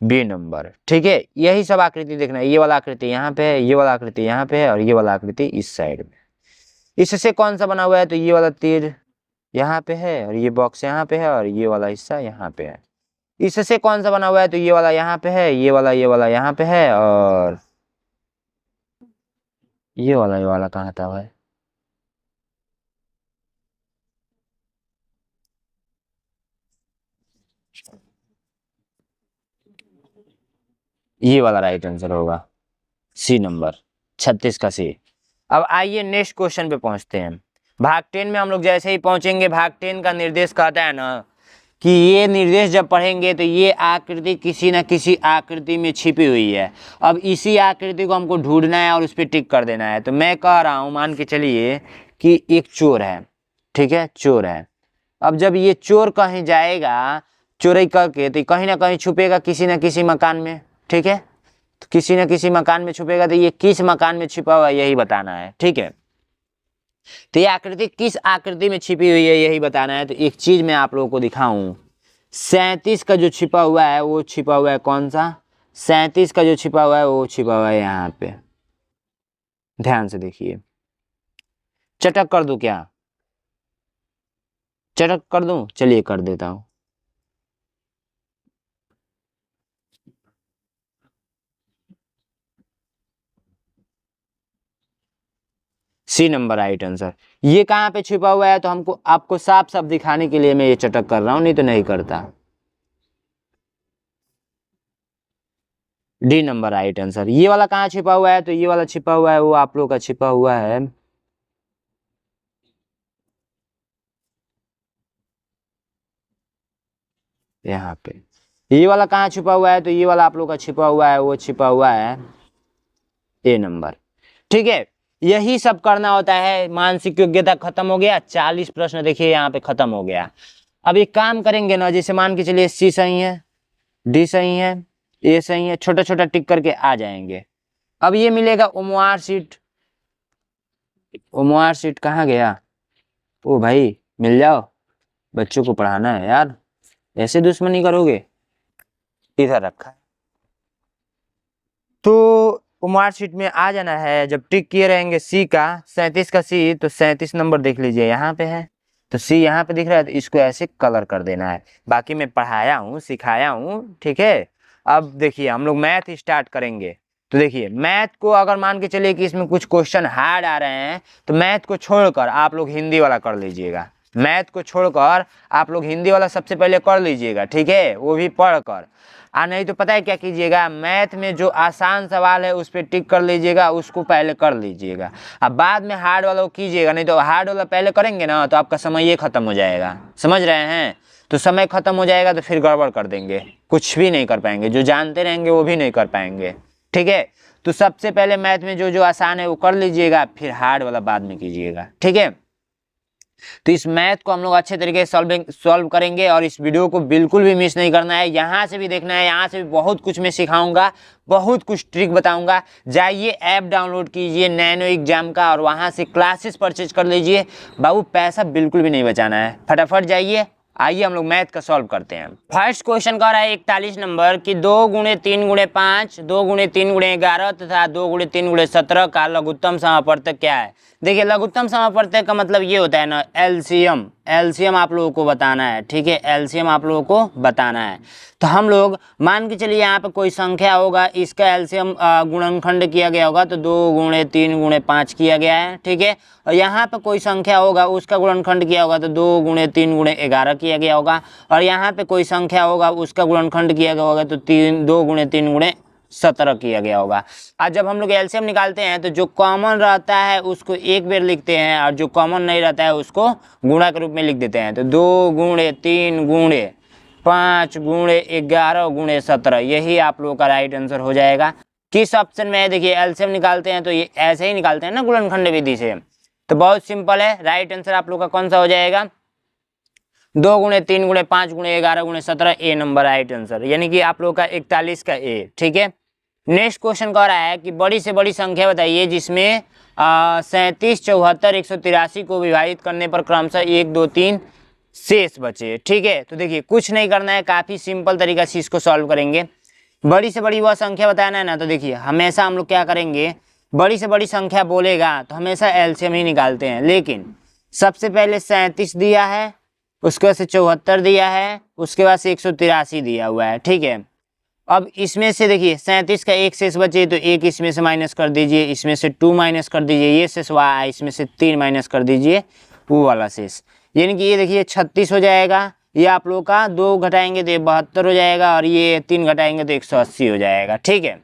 बी नंबर। ठीक है, यही सब आकृति देखना है। ये वाला आकृति यहाँ पे है, ये वाला आकृति यहाँ पे है, और ये वाला आकृति इस साइड में। इससे कौन सा बना हुआ है? तो ये वाला तीर यहाँ पे है, और ये बॉक्स यहाँ पे है, और ये वाला हिस्सा यहाँ पे है। इससे कौन सा बना हुआ है? तो ये वाला यहाँ पे है, ये वाला यहाँ पे है, और ये वाला कहाँ था भाई? ये वाला राइट आंसर होगा, सी नंबर, 36 का सी। अब आइए नेक्स्ट क्वेश्चन पे पहुंचते हैं। भाग 10 में हम लोग जैसे ही पहुंचेंगे, भाग 10 का निर्देश कहता है ना कि ये निर्देश जब पढ़ेंगे तो ये आकृति किसी न किसी आकृति में छिपी हुई है। अब इसी आकृति को हमको ढूंढना है और उस पर टिक कर देना है। तो मैं कह रहा हूँ, मान के चलिए कि एक चोर है, ठीक है, चोर है। अब जब ये चोर कहीं जाएगा चोरी करके, तो कहीं ना कहीं छुपेगा किसी न किसी मकान में, ठीक है। तो किसी न किसी मकान में छुपेगा, तो ये किस मकान में छिपा हुआ है यही बताना है, ठीक है। तो ये आकृति किस आकृति में छिपी हुई है यही बताना है। तो एक चीज मैं आप लोगों को दिखाऊं, 37 का जो छिपा हुआ है वो छिपा हुआ है कौन सा? 37 का जो छिपा हुआ है वो छिपा हुआ है यहाँ पे, ध्यान से देखिए। चटक कर दूं क्या? चटक कर दूं? चलिए कर देता हूं। C number right answer. ये कहाँ पे छिपा हुआ है? तो हमको आपको साफ साफ दिखाने के लिए मैं ये चटक कर रहा हूं, नहीं तो नहीं करता। D number right answer. ये वाला कहाँ छिपा हुआ है? तो ये वाला छिपा हुआ है वो आप लोग का छिपा हुआ है यहाँ पे। ये वाला कहाँ छिपा हुआ है? तो ये वाला आप लोग का छिपा हुआ है वो छिपा हुआ है ए नंबर, ठीक है। यही सब करना होता है। मानसिक योग्यता खत्म हो गया, 40 प्रश्न देखिए यहाँ पे खत्म हो गया। अब एक काम करेंगे ना, जैसे मान के चलिए सी सही है, डी सही है, ए सही है, छोटा छोटा टिक करके आ जाएंगे। अब ये मिलेगा उम्मीदवार सीट। उम्मीदवार सीट कहाँ गया? ओ भाई मिल जाओ, बच्चों को पढ़ाना है यार, ऐसे दुश्मनी करोगे? इधर रखा है। तो उम्मीदवार सीट में आ जाना है। जब टिक किए रहेंगे सी का, 37 का सी, तो 37 नंबर देख लीजिए यहाँ पे है। तो सी यहाँ पे दिख रहा है, तो इसको ऐसे कलर कर देना है। बाकी मैं पढ़ाया हूँ, सिखाया हूँ, ठीक है। अब देखिए हम लोग मैथ स्टार्ट करेंगे। तो देखिए मैथ को अगर मान के चलिए कि इसमें कुछ क्वेश्चन हार्ड आ रहे हैं, तो मैथ को छोड़कर आप लोग हिंदी वाला कर लीजिएगा। मैथ को छोड़कर आप लोग हिंदी वाला सबसे पहले कर लीजिएगा, ठीक है, वो भी पढ़कर। नहीं तो पता है क्या कीजिएगा, मैथ में जो आसान सवाल है उस पर टिक कर लीजिएगा, उसको पहले कर लीजिएगा। अब बाद में हार्ड वाला को कीजिएगा, नहीं तो हार्ड वाला पहले करेंगे ना तो आपका समय ये खत्म हो जाएगा, समझ रहे हैं। तो समय खत्म हो जाएगा तो फिर गड़बड़ कर देंगे, कुछ भी नहीं कर पाएंगे, जो जानते रहेंगे वो भी नहीं कर पाएंगे, ठीक है। तो सबसे पहले मैथ में जो जो आसान है वो कर लीजिएगा, फिर हार्ड वाला बाद में कीजिएगा, ठीक है। तो इस मैथ को हम लोग अच्छे तरीके से सॉल्व करेंगे, और इस वीडियो को बिल्कुल भी मिस नहीं करना है। यहाँ से भी देखना है, यहाँ से भी बहुत कुछ मैं सिखाऊंगा, बहुत कुछ ट्रिक बताऊंगा। जाइए ऐप डाउनलोड कीजिए नैनो एग्जाम का, और वहाँ से क्लासेस परचेज कर लीजिए। बाबू पैसा बिल्कुल भी नहीं बचाना है, फटाफट जाइए। आइए हम लोग मैथ का सॉल्व करते हैं। फर्स्ट क्वेश्चन कह रहा है 41 नंबर कि 2 × 3 × 5, 2 × 3 × 11 तथा 2 × 3 × 17 का लघुत्तम समापवर्तक क्या है। देखिए लघुत्तम समापवर्तक का मतलब ये होता है ना एलसीएम। एलसीएम आप लोगों को बताना है, ठीक है, एलसीएम आप लोगों को बताना है। तो हम लोग मान के चलिए यहाँ पे कोई संख्या होगा, इसका एलसीएम गुणनखंड किया गया होगा, तो 2 × 3 × 5 किया गया है, ठीक है। और यहाँ पे कोई संख्या होगा उसका गुणनखंड किया होगा, तो 2 × 3 × 11 किया गया होगा। और यहाँ पे कोई संख्या होगा उसका गुणनखंड किया गया होगा, तो 2 × 3 × 17 किया गया होगा। आज जब हम लोग एलसीएम निकालते हैं तो जो कॉमन रहता है उसको एक बार लिखते हैं, और जो कॉमन नहीं रहता है उसको गुणा के रूप में लिख देते हैं। तो 2 × 3 × 5 × 11 × 17, यही आप लोगों का राइट आंसर हो जाएगा। किस ऑप्शन में है? देखिए एलसीएम निकालते हैं तो ये ऐसे ही निकालते हैं ना गुणनखंड विधि से, तो बहुत सिंपल है। राइट आंसर आप लोग का कौन सा हो जाएगा? 2 × 3 × 5 × 11 × 17, ए नंबर राइट आंसर, यानी कि आप लोग का 41 का ए, ठीक है। नेक्स्ट क्वेश्चन कह रहा है कि बड़ी से बड़ी संख्या बताइए जिसमें 37, 74, 183 को विभाजित करने पर क्रमशः 1, 2, 3 शेष बचे, ठीक है। तो देखिए कुछ नहीं करना है, काफ़ी सिंपल तरीका से इसको सॉल्व करेंगे। बड़ी से बड़ी वह संख्या बताना है ना, तो देखिए हमेशा हम लोग क्या करेंगे, बड़ी से बड़ी संख्या बोलेगा तो हमेशा एलसीएम ही निकालते हैं। लेकिन सबसे पहले 37 दिया है, उसके बाद से 74 दिया है, उसके बाद से 183 दिया हुआ है, ठीक है। अब इसमें से देखिए 37 का एक शेष बचे तो एक इसमें से माइनस कर दीजिए, इसमें से 2 माइनस कर दीजिए, ये शेष हुआ, इसमें से 3 माइनस कर दीजिए वो वाला शेष, यानी कि ये देखिए 36 हो जाएगा। ये आप लोग का 2 घटाएंगे तो ये 72 हो जाएगा, और ये 3 घटाएंगे तो 180 हो जाएगा, ठीक है।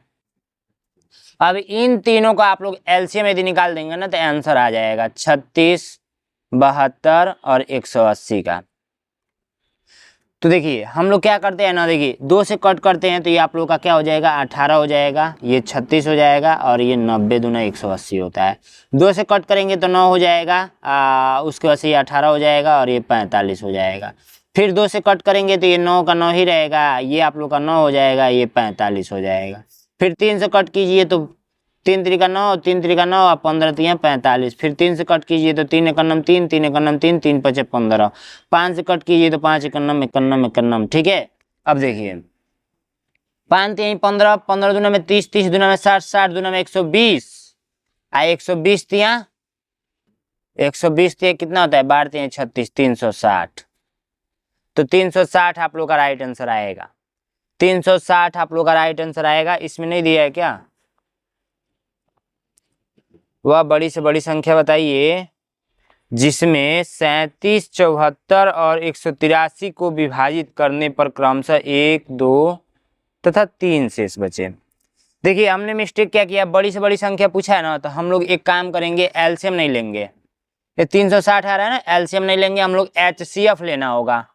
अब इन तीनों का आप लोग एलसीएम यदि निकाल देंगे ना तो आंसर आ जाएगा 36, 72 और 180 का। तो देखिए हम लोग क्या करते हैं ना, देखिए 2 से कट करते हैं तो ये आप लोग का क्या हो जाएगा, 18 हो जाएगा, ये 36 हो जाएगा, और ये 90 दूना 180 होता है। 2 से कट करेंगे तो 9 हो जाएगा, उसके बाद से ये 18 हो जाएगा, और ये 45 हो जाएगा। फिर 2 से कट करेंगे तो ये 9 का 9 ही रहेगा, ये आप लोग का 9 हो जाएगा, ये 45 हो जाएगा। फिर 3 से कट कीजिए तो 3 त्रिका 9, 3 त्रिका 9 और 15 तिया 45। फिर 3 से कट कीजिए तो 3 एकन्नम 3, 3 एकन्नम 3, 3 पचे 15। 5 से कट कीजिए तो 5 एकन्नम एकन्नम एकन्नम, ठीक है। अब देखिए 5 तिया 15, 15 दूना में 30, 30 दूना में 60, 60 दूना में 120, 120 तिया 120 तिया कितना होता है, 12 तिया 36, 360। तो 360 आप लोग का राइट आंसर आएगा। 360 आप लोग का राइट आंसर आएगा। इसमें नहीं दिया है क्या, वह बड़ी से बड़ी संख्या बताइए जिसमें 37, 74 और 183 को विभाजित करने पर क्रमशः 1, 2 तथा 3 शेष बचे। देखिए हमने मिस्टेक क्या किया, बड़ी से बड़ी संख्या पूछा है ना, तो हम लोग एक काम करेंगे, एलसीएम नहीं लेंगे। ये 360 आ रहा है ना, एलसीएम नहीं लेंगे, हम लोग एचसीएफ लेना होगा,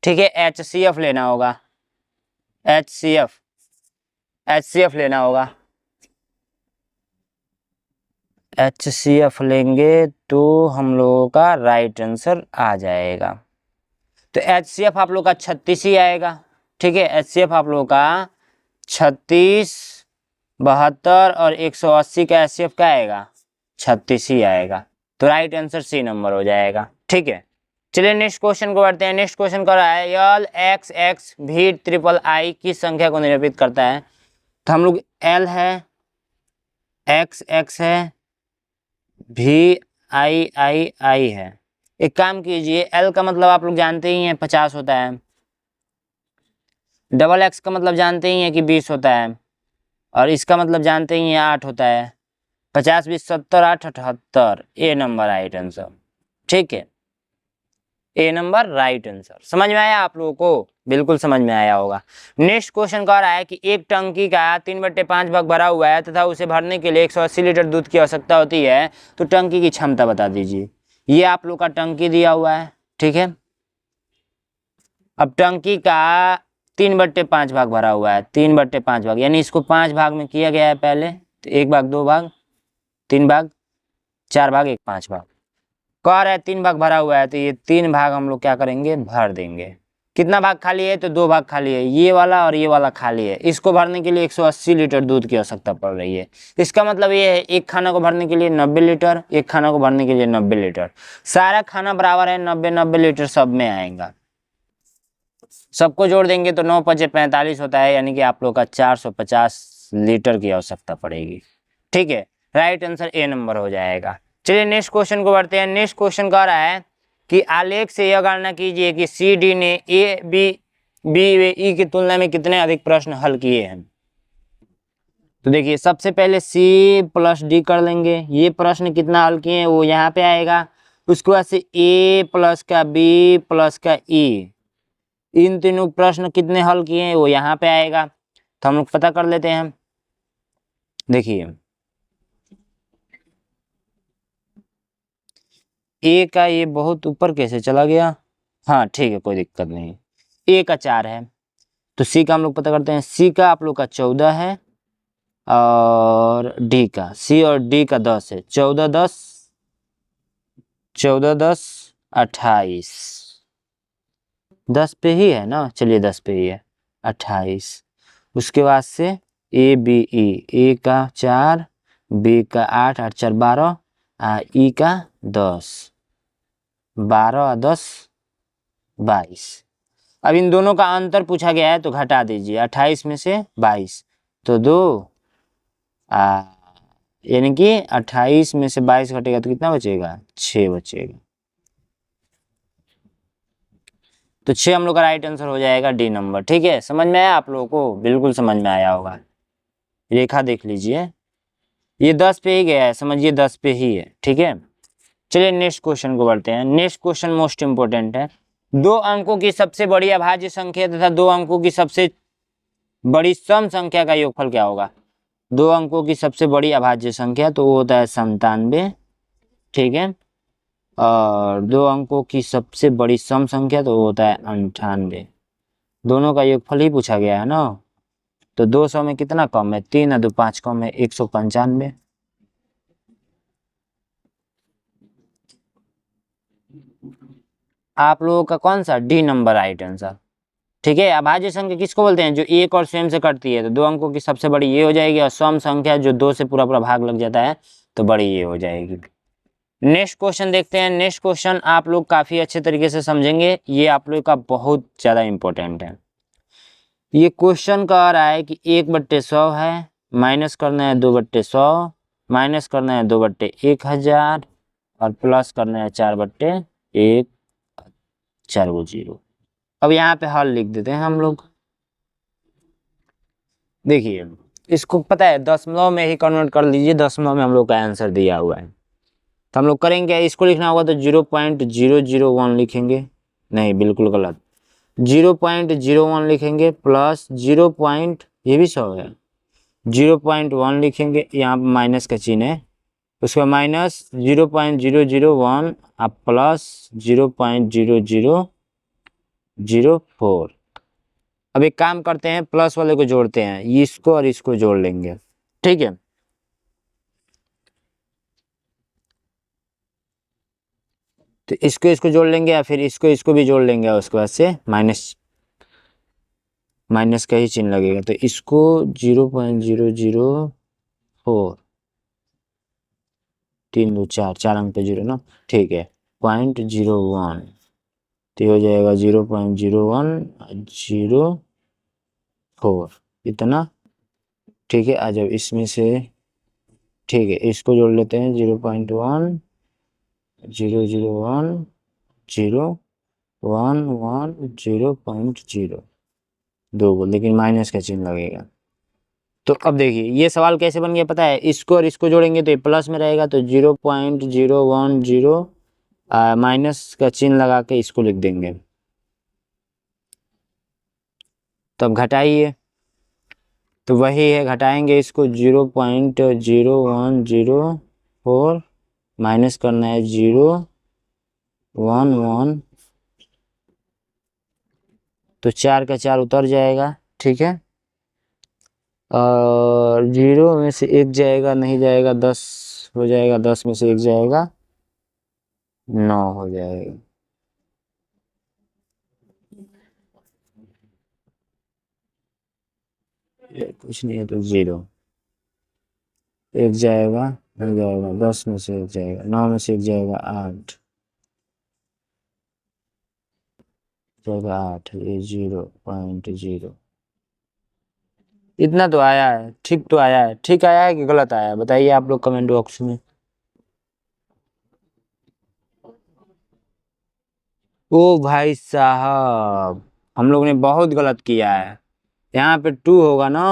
ठीक है। एचसीएफ लेना होगा, एचसीएफ लेना होगा। एचसीएफ लेंगे तो हम लोगों का राइट आंसर आ जाएगा। तो एचसीएफ आप लोग का 36 ही आएगा, ठीक है। एचसीएफ आप लोग का 36, 72 और 180 का एचसीएफ क्या आएगा, 36 ही आएगा। तो राइट आंसर सी नंबर हो जाएगा, ठीक है। चलिए नेक्स्ट क्वेश्चन को बढ़ते हैं। नेक्स्ट क्वेश्चन कर रहा है यल एक्स एक्स भी ट्रिपल आई किस संख्या को निरूपित करता है। तो हम लोग एल है, एक्स एक्स है, भी आई आई आई है। एक काम कीजिए, एल का मतलब आप लोग जानते ही हैं 50 होता है, डबल एक्स का मतलब जानते ही हैं कि 20 होता है, और इसका मतलब जानते ही हैं 8 होता है। 50, 20, 70, 8, 78। ए नंबर राइट आंसर, ठीक है। ए नंबर राइट आंसर। समझ में आया आप लोगों को, बिल्कुल समझ में आया होगा। नेक्स्ट क्वेश्चन कह रहा है कि एक टंकी का 3/5 भाग भरा हुआ है तथा उसे भरने के लिए 180 लीटर दूध की आवश्यकता होती है, तो टंकी की क्षमता बता दीजिए। ये आप लोग का टंकी दिया हुआ है, ठीक है। अब टंकी का 3/5 भाग भरा हुआ है, 3/5 भाग, यानी इसको 5 भाग में किया गया है पहले, तो 1 भाग, 2 भाग, 3 भाग, 4 भाग, 1 5 भाग। कह रहा है 3 भाग भरा हुआ है, तो ये 3 भाग हम लोग क्या करेंगे, भर देंगे। कितना भाग खाली है, तो 2 भाग खाली है, ये वाला और ये वाला खाली है। इसको भरने के लिए 180 लीटर दूध की आवश्यकता पड़ रही है। इसका मतलब ये है एक खाना को भरने के लिए 90 लीटर, एक खाना को भरने के लिए 90 लीटर। सारा खाना बराबर है, 90 लीटर सब में आएगा। सबको जोड़ देंगे तो 9 पचे 45 होता है, यानी कि आप लोग का 450 लीटर की आवश्यकता पड़ेगी, ठीक है। राइट आंसर ए नंबर हो जाएगा। चलिए नेक्स्ट क्वेश्चन को बढ़ते हैं। नेक्स्ट क्वेश्चन कह रहा है कि आलेख से यह गणना कीजिए कि सी डी ने ए बी व ई की तुलना में कितने अधिक प्रश्न हल किए हैं। तो देखिए सबसे पहले सी प्लस डी कर लेंगे, ये प्रश्न कितना हल किए हैं वो यहाँ पे आएगा। उसके बाद से ए प्लस का बी प्लस का ई, इन तीनों प्रश्न कितने हल किए हैं वो यहाँ पे आएगा। तो हम लोग पता कर लेते हैं। देखिए ए का ये बहुत ऊपर कैसे चला गया, हाँ ठीक है कोई दिक्कत नहीं। ए का 4 है, तो सी का हम लोग पता करते हैं। सी का आप लोग का 14 है, और डी का, सी और डी का 10 है। 14 10 28, 10 पे ही है ना, चलिए 10 पे ही है, 28। उसके बाद से ए बी ई, ए का 4, बी का 8, 8 4 12, ई का 10, 12 और 10 22। अब इन दोनों का अंतर पूछा गया है तो घटा दीजिए 28 में से 22 तो 2 यानी कि 28 में से 22 घटेगा तो कितना बचेगा 6 बचेगा। तो 6 हम लोग का राइट आंसर हो जाएगा डी नंबर। ठीक है, समझ में आया आप लोगों को? बिल्कुल समझ में आया होगा। रेखा देख लीजिए, ये 10 पे ही गया है, समझिए 10 पे ही है। ठीक है, चलिए नेक्स्ट क्वेश्चन को बढ़ते हैं। नेक्स्ट क्वेश्चन मोस्ट इंपोर्टेंट है। 2 अंकों की सबसे बड़ी अभाज्य संख्या तथा 2 अंकों की सबसे बड़ी सम संख्या का योगफल क्या होगा? 2 अंकों की सबसे बड़ी अभाज्य संख्या तो वो होता है 97। ठीक है, और 2 अंकों की सबसे बड़ी सम संख्या तो वो होता है 98। दोनों का योगफल ही पूछा गया है ना। तो 200 में कितना कम है? 3 और 2 5 कम है 195। आप लोगों का कौन सा डी नंबर राइट आंसर। ठीक है, अभाज्य संख्या किसको बोलते हैं? जो एक और स्वयं से कटती है। तो 2 अंकों की सबसे बड़ी ये हो जाएगी और सम संख्या जो 2 से पूरा पूरा भाग लग जाता है तो बड़ी ये हो जाएगी। नेक्स्ट क्वेश्चन देखते हैं। नेक्स्ट क्वेश्चन आप लोग काफी अच्छे तरीके से समझेंगे, ये आप लोग का बहुत ज्यादा इंपॉर्टेंट है। ये क्वेश्चन कह रहा है कि 1/100 है, माइनस करना है 2/100, माइनस करना है 2/1000 और प्लस करना है 4/1, 4 को 0। अब यहाँ पे हल लिख देते हैं हम लोग। देखिए इसको पता है दशमलव में ही कन्वर्ट कर लीजिए, दशमलव में हम लोग का आंसर दिया हुआ है। तो हम लोग करेंगे, इसको लिखना होगा तो 0.001 लिखेंगे, नहीं बिल्कुल गलत, 0.01 लिखेंगे प्लस 0. ये भी 100 है, 0.1 लिखेंगे, यहाँ पर माइनस का चिन्ह है, उसका माइनस 0.001 अब प्लस 0.0004। अब एक काम करते हैं, प्लस वाले को जोड़ते हैं, इसको और इसको जोड़ लेंगे। ठीक है, तो इसको इसको जोड़ लेंगे या फिर इसको इसको भी जोड़ लेंगे और उसके बाद से माइनस का ही चिन्ह लगेगा। तो इसको 0.004, 3 2 4, 4 अंक पे 0 ना। ठीक है, 0.01 तो हो जाएगा 0.0104 इतना। ठीक है, आ जाओ इसमें से। ठीक है, इसको जोड़ लेते हैं 0.1 001 011 0.0 2, लेकिन माइनस का चिन्ह लगेगा। तो अब देखिए ये सवाल कैसे बन गया पता है? इसको और इसको जोड़ेंगे तो ये प्लस में रहेगा, तो 0.010 माइनस का चिन्ह लगा के इसको लिख देंगे। तब घटाइए, तो वही है, घटाएंगे इसको 0.0104 माइनस करना है 0.11, तो 4 का 4 उतर जाएगा। ठीक है, और 0 में से 1 जाएगा, नहीं जाएगा, 10 हो जाएगा, 10 में से 1 जाएगा, 9 हो जाएगा। कुछ नहीं है तो 0, 1 जाएगा, नहीं जाएगा, 10 में से 1 जाएगा, 9 में से 1 जाएगा, 8 जाएगा, 8, ये 0.0। इतना तो आया है, ठीक तो आया है। ठीक आया है कि गलत आया है बताइए आप लोग कमेंट बॉक्स में। ओ भाई साहब, हम लोग ने बहुत गलत किया है। यहाँ पे 2 होगा ना,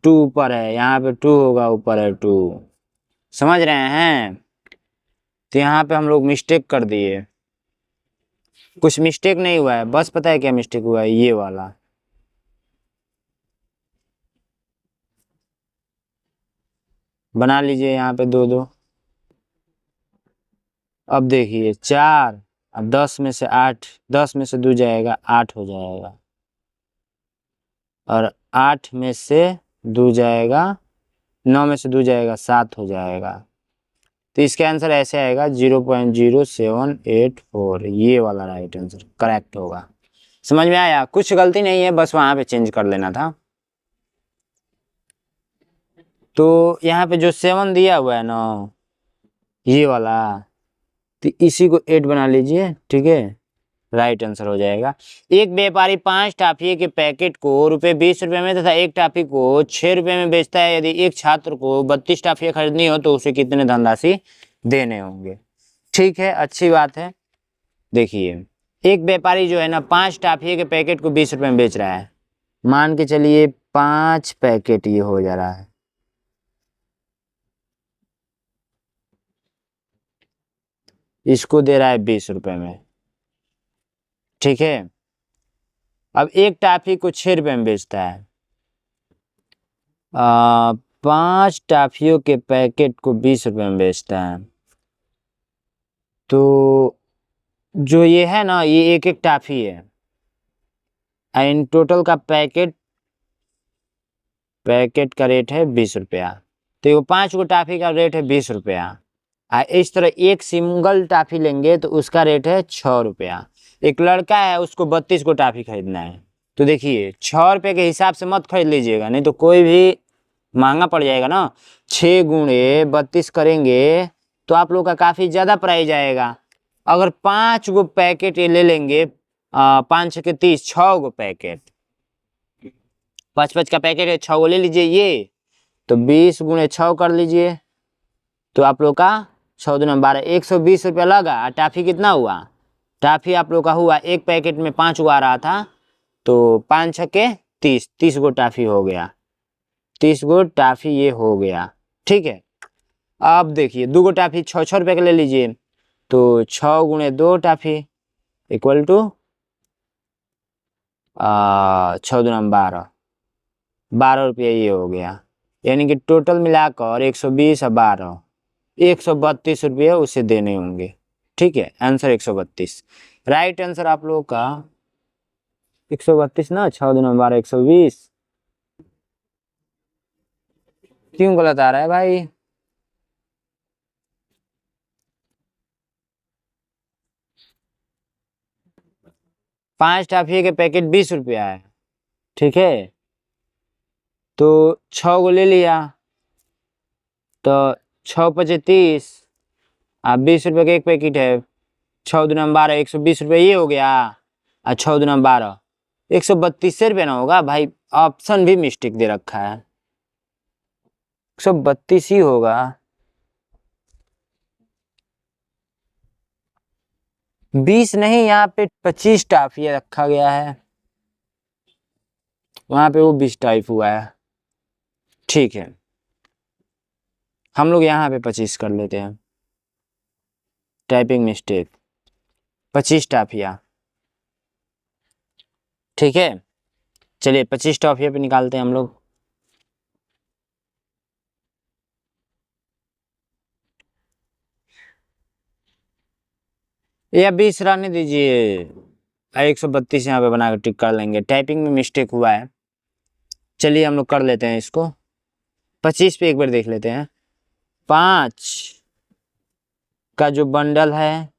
2 ऊपर है, यहाँ पे 2 होगा, ऊपर है 2, समझ रहे हैं? तो यहाँ पे हम लोग मिस्टेक कर दिए। कुछ मिस्टेक नहीं हुआ है, बस पता है क्या मिस्टेक हुआ है? ये वाला बना लीजिए यहाँ पे 2 2। अब देखिए 4, अब 10 में से 8, 10 में से 2 जाएगा, 8 हो जाएगा, और 8 में से 2 जाएगा, 9 में से 2 जाएगा, 7 हो जाएगा। तो इसका आंसर ऐसे आएगा 0.0784, ये वाला राइट आंसर करेक्ट होगा। समझ में आया? कुछ गलती नहीं है, बस वहां पे चेंज कर लेना था। तो यहाँ पे जो 7 दिया हुआ है ना, ये वाला, तो इसी को 8 बना लीजिए। ठीक है, राइट आंसर हो जाएगा। एक व्यापारी 5 टाफिये के पैकेट को ₹20 में तथा एक टाफी को ₹6 में बेचता है। यदि एक छात्र को 32 टाफियाँ खरीदनी हो तो उसे कितने धनराशि देने होंगे। ठीक है, अच्छी बात है। देखिए, एक व्यापारी जो है ना 5 टाफिये के पैकेट को ₹20 में बेच रहा है। मान के चलिए 5 पैकेट ये हो जा रहा है। इसको दे रहा है ₹20 में। ठीक है, अब एक टाफी को ₹6 में बेचता है। 5 टाफियों के पैकेट को ₹20 में बेचता है। तो जो ये है ना, ये एक एक टाफी है। इन टोटल का पैकेट का रेट है ₹20। तो ये 5 गो टाफी का रेट है ₹20। इस तरह एक सिंगल टाफी लेंगे तो उसका रेट है ₹6। एक लड़का है, उसको 32 को टाफी खरीदना है। तो देखिए, ₹6 के हिसाब से मत खरीद लीजिएगा, नहीं तो कोई भी महंगा पड़ जाएगा ना। 6 गुणे 32 करेंगे तो आप लोग का काफ़ी ज़्यादा प्राइस आएगा। अगर 5 गो पैकेट ये ले लेंगे, 5 के 30, 6 गो पैकेट, 5-5 का पैकेट है, 6 गो ले लीजिए ये, तो 20 गुणे 6 कर लीजिए, तो आप लोग का 6 दूना 12, ₹120 लगा। टाफी कितना हुआ? टाफी आप लोग का हुआ, एक पैकेट में 5 गो आ रहा था, तो 5 छक्के 30, 30 गो टाफी हो गया। 30 गो टाफी ये हो गया। ठीक है, अब देखिए 2 गो टाफी ₹6 के ले लीजिए, तो 6 गुणे 2 टाफी इक्वल टू 6 दूना 12, ₹12 ये हो गया। यानी कि टोटल मिलाकर 120 और 12, ₹132 उसे देने होंगे। ठीक है, आंसर 132। राइट आंसर आप लोगों का 132 ना, 6 दूना 12, 120। क्यों गलत आ रहा है भाई? पांच टाफिये के पैकेट ₹20 है। ठीक है, तो 6 गो ले लिया, तो 6 पचे 30, आप ₹20 का एक पैकेट है। 6 दूना 12, ₹120 ये हो गया। और 6 दूना 12, ₹132 ना होगा भाई, ऑप्शन भी मिस्टेक दे रखा है, 132 ही होगा। 20 नहीं, यहाँ पे 25 टाफिया रखा गया है, वहां पे वो 20 टाइप हुआ है। ठीक है, हम लोग यहाँ पे 25 कर लेते हैं, टाइपिंग मिस्टेक, 25 टाफिया। ठीक है, चलिए 25 टाफिया पे निकालते हैं हम लोग। या 20 रहने दीजिए, 132 यहाँ पे बनाकर टिक कर लेंगे, टाइपिंग में मिस्टेक हुआ है। चलिए हम लोग कर लेते हैं इसको, 25 पे एक बार देख लेते हैं। 5 का जो बंडल है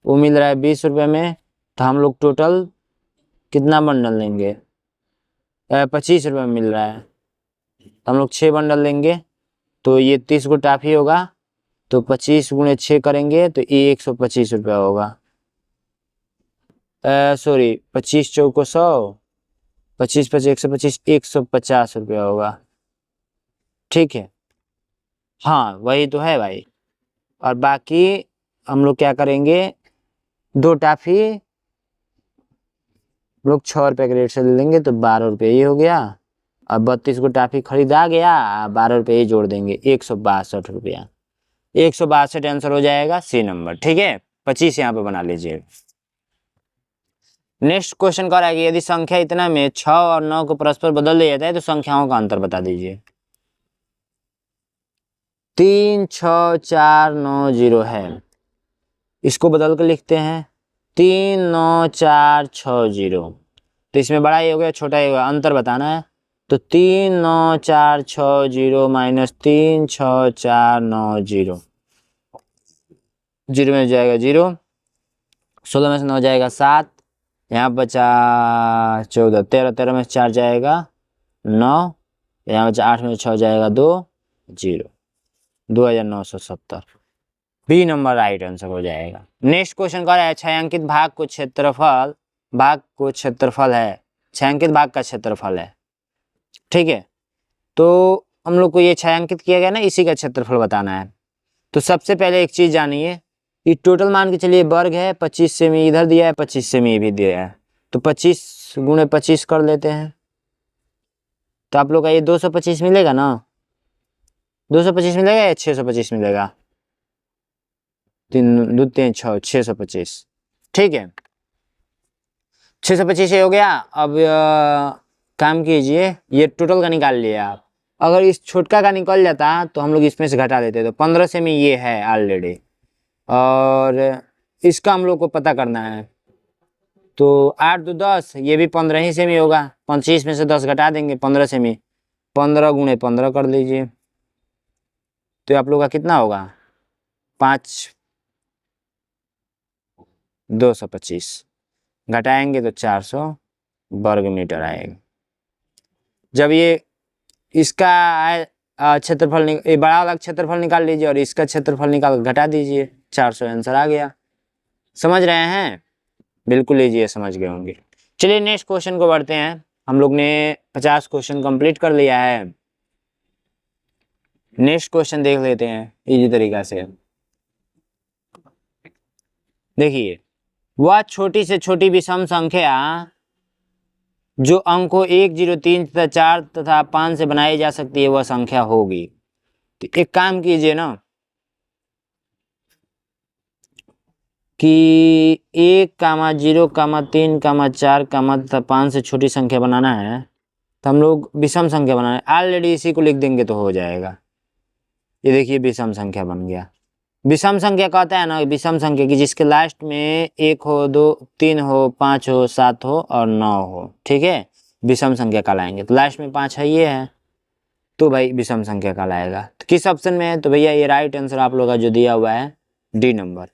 वो मिल रहा है ₹20 में, तो हम लोग टोटल कितना बंडल लेंगे? ₹25 में मिल रहा है, तो हम लोग 6 बंडल लेंगे, तो ये 30 गो टाफी होगा, तो 25 गुणे 6 करेंगे तो ये ₹125 होगा। सॉरी, 25 चौको 100, 25 पचे 125, ₹150 होगा। ठीक है, हाँ वही तो है भाई। और बाकी हम लोग क्या करेंगे, 2 टाफी लोग ₹6 के रेट से ले लेंगे, तो ₹12 ये हो गया। अब 32 को टाफी खरीदा गया, ₹12 जोड़ देंगे, ₹162। 162 आंसर हो जाएगा, सी नंबर। ठीक है, 25 यहाँ पे बना लीजिए। नेक्स्ट क्वेश्चन कह रहा है कि यदि संख्या इतना में 6 और 9 को परस्पर बदल दिया जाता है तो संख्याओं का अंतर बता दीजिए। 3 6 4 9 0 है, इसको बदल कर लिखते हैं 3 9 4 6 0। तो इसमें बड़ा ये हो गया, छोटा ये होगा, अंतर बताना है। तो 3 9 4 6 0 माइनस 3 6 4 9 0, 0 में जाएगा 0, 16 में से 9 जाएगा 7, यहाँ बचा 14, 13, 13 में से 4 जाएगा 9, यहाँ बचा 8 में से 6 जाएगा 2, 0, 2970। बी नंबर राइट आंसर हो जाएगा। नेक्स्ट क्वेश्चन कह रहा है छायांकित भाग को क्षेत्रफल, भाग को क्षेत्रफल है, छायांकित भाग का क्षेत्रफल है, ठीक है। तो हम लोग को ये छायांकित किया गया ना, इसी का क्षेत्रफल बताना है। तो सबसे पहले एक चीज जानिए, ये टोटल मान के चलिए वर्ग है, 25 सेमी इधर दिया है, 25 सेमी ये भी दिया है, तो 25 गुणे 25 कर लेते हैं। तो आप लोग का ये 225 मिलेगा ना, 225 मिलेगा या 625 मिलेगा, 3 2 3 6 625, ठीक है। 625 हो गया। अब काम कीजिए, ये टोटल का निकाल लिया आप। अगर इस छोटका का निकल जाता तो हम लोग इसमें से घटा देते, तो 15 सेमी ये है ऑलरेडी, और इसका हम लोग को पता करना है। तो 8 2 10, ये भी 15 ही सेमी होगा, 25 में से 10 घटा देंगे, 15 सेमी, 15 गुणे 15 कर लीजिए। तो आप लोग का कितना होगा, 5 225 घटाएंगे तो 400 वर्ग मीटर आएगा। जब ये इसका क्षेत्रफल ये बड़ा वाला क्षेत्रफल निकाल लीजिए और इसका क्षेत्रफल निकाल घटा दीजिए, 400 आंसर आ गया। समझ रहे हैं, बिल्कुल लीजिए, समझ गए होंगे। चलिए नेक्स्ट क्वेश्चन को बढ़ते हैं। हम लोग ने 50 क्वेश्चन कंप्लीट कर लिया है। नेक्स्ट क्वेश्चन देख लेते हैं इजी तरीका से। देखिए, वह छोटी से छोटी विषम संख्या जो अंकों 1 0 3 तथा 4 तथा 5 से बनाई जा सकती है वह संख्या होगी। तो एक काम कीजिए ना कि 1 0 3 4 तथा 5 से छोटी संख्या बनाना है, तो हम लोग विषम संख्या बनाना है। ऑलरेडी इसी को लिख देंगे तो हो जाएगा। ये देखिए विषम संख्या बन गया। विषम संख्या कहता है ना, विषम संख्या की जिसके लास्ट में 1 हो, 2 3 हो, 5 हो, 7 हो और 9 हो, ठीक है, विषम संख्या कहलाएंगे। तो लास्ट में 5 है, ये है, तो भाई विषम संख्या कहलाएगा। तो किस ऑप्शन में है, तो भैया ये राइट आंसर आप लोग का जो दिया हुआ है डी नंबर।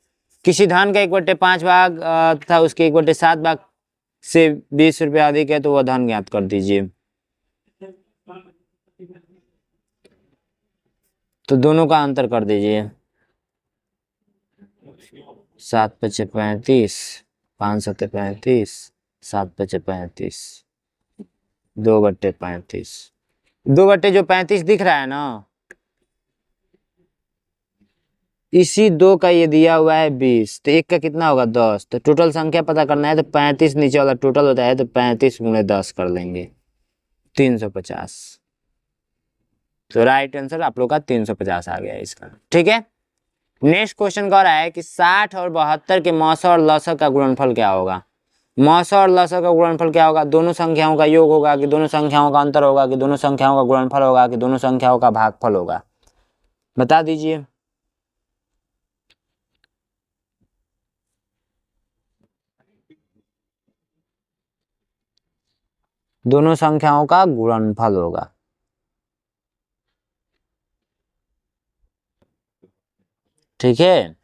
किसी धन का 1/5 भाग तथा उसके 1/7 भाग से 20 रुपया अधिक है तो वह धन ज्ञात कर दीजिए। तो दोनों का अंतर कर दीजिए, 7 5 35, 5 7 35, 7 5 35, 2/35, 2 जो 35 दिख रहा है ना, इसी 2 का ये दिया हुआ है 20, तो 1 का कितना होगा 10। तो टोटल संख्या पता करना है, तो 35 नीचे वाला टोटल होता है, तो 35 गुणे 10 कर लेंगे, 350। तो राइट आंसर आप लोग का 350 आ गया इसका, ठीक है। नेक्स्ट क्वेश्चन कह रहा है कि 60 और 72 के मौसा और लसा का गुणनफल क्या होगा। मौसा और लसा का गुणनफल क्या होगा, दोनों संख्याओं का योग होगा कि दोनों संख्याओं का अंतर होगा कि दोनों संख्याओं का गुणनफल होगा कि दोनों संख्याओं का भागफल होगा, बता दीजिए। दोनों संख्याओं का गुणनफल होगा, ठीक है।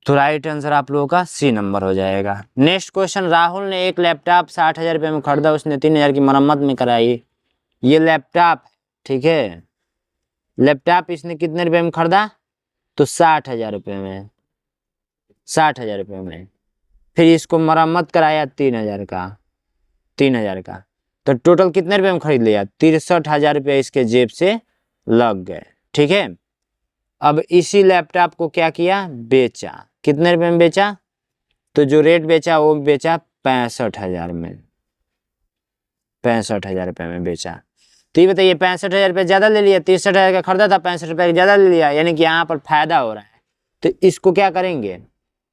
तो राइट आंसर आप लोगों का सी नंबर हो जाएगा। नेक्स्ट क्वेश्चन, राहुल ने एक लैपटॉप 60,000 रुपये में खरीदा, उसने 3,000 की मरम्मत में कराई। ये लैपटॉप, ठीक है, लैपटॉप इसने कितने रुपए में खरीदा, तो 60,000 रुपये में, 60,000 रुपये में। फिर इसको मरम्मत कराया 3,000 का, 3,000 का, तो टोटल कितने रुपए में खरीद लिया, 63,000 रुपये इसके जेब से लग गए, ठीक है। अब इसी लैपटॉप को क्या किया, बेचा, कितने रुपए में बेचा, तो जो रेट बेचा वो बेचा 65,000 में, 65,000 रुपये में बेचा। तो ये बताइए 65,000 रुपये ज्यादा ले लिया, 63,000 का खरीदा था, 65 रुपये ज्यादा ले लिया, यानी कि यहाँ पर फायदा हो रहा है। तो इसको क्या करेंगे,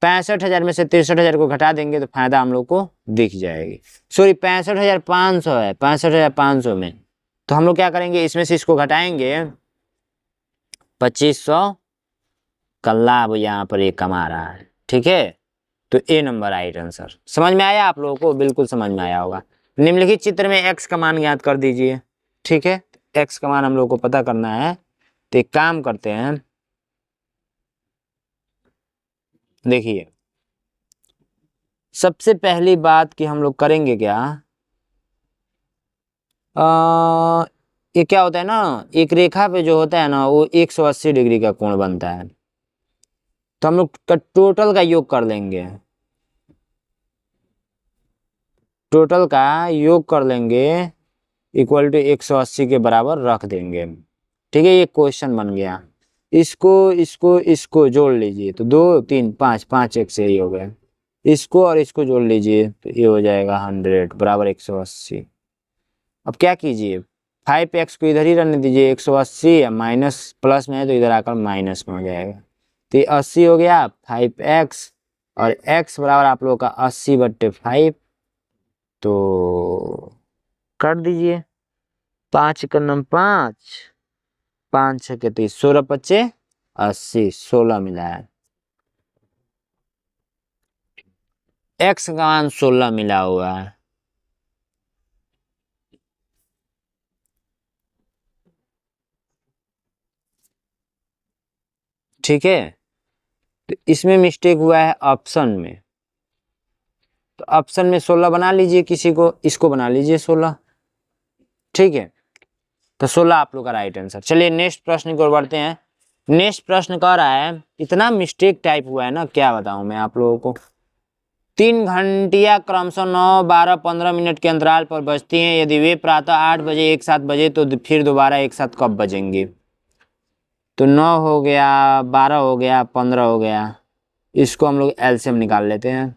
65,000 में से 63,000 को घटा देंगे तो फायदा हम लोग को दिख जाएगी। सॉरी 65,500 है, 65,500 में, तो हम लोग क्या करेंगे, इसमें से इसको घटाएंगे, 2500 का लाभ यहाँ पर ये कमा रहा है, ठीक है। तो ए नंबर राइट आंसर। समझ में आया आप लोगों को, बिल्कुल समझ में आया होगा। निम्नलिखित चित्र में x का मान ज्ञात कर दीजिए, ठीक है। x का मान हम लोग को पता करना है, तो एक काम करते हैं, देखिए सबसे पहली बात कि हम लोग करेंगे क्या, ये क्या होता है ना, एक रेखा पे जो होता है ना वो 180 डिग्री का कोण बनता है। तो हम लोग का टोटल का योग कर लेंगे, टोटल का योग कर लेंगे इक्वल टू 180 के बराबर रख देंगे। ठीक है, ये क्वेश्चन बन गया। इसको इसको इसको जोड़ लीजिए तो 2 3 5 5 एक से ही हो गया। इसको और इसको जोड़ लीजिए तो ये हो जाएगा 100 बराबर 180। अब क्या कीजिए, 5x को इधर ही रहने दीजिए, 180 या माइनस प्लस में है तो इधर आकर माइनस में हो जाएगा। तो ये 80 हो गया 5x, और x बराबर आप लोगों का 80/5। तो कर दीजिए, 5 का नम 5, 5 6 30, 16 25 80, 16 मिला है। x का मान 16 मिला हुआ है। ठीक है, तो इसमें मिस्टेक हुआ है ऑप्शन में। तो ऑप्शन में 16 बना लीजिए, किसी को इसको बना लीजिए 16। ठीक है, तो 16 आप लोग का राइट आंसर। चलिए नेक्स्ट प्रश्न की ओर बढ़ते हैं। नेक्स्ट प्रश्न कह रहा है, इतना मिस्टेक टाइप हुआ है ना, क्या बताऊं मैं आप लोगों को। 3 घंटियां क्रमशः 9 12 15 मिनट के अंतराल पर बजती हैं। यदि वे प्रातः 8 बजे एक साथ बजे तो फिर दोबारा एक साथ कब बजेंगे। तो 9 हो गया, 12 हो गया, 15 हो गया। इसको हम लोग एलसीएम निकाल लेते हैं।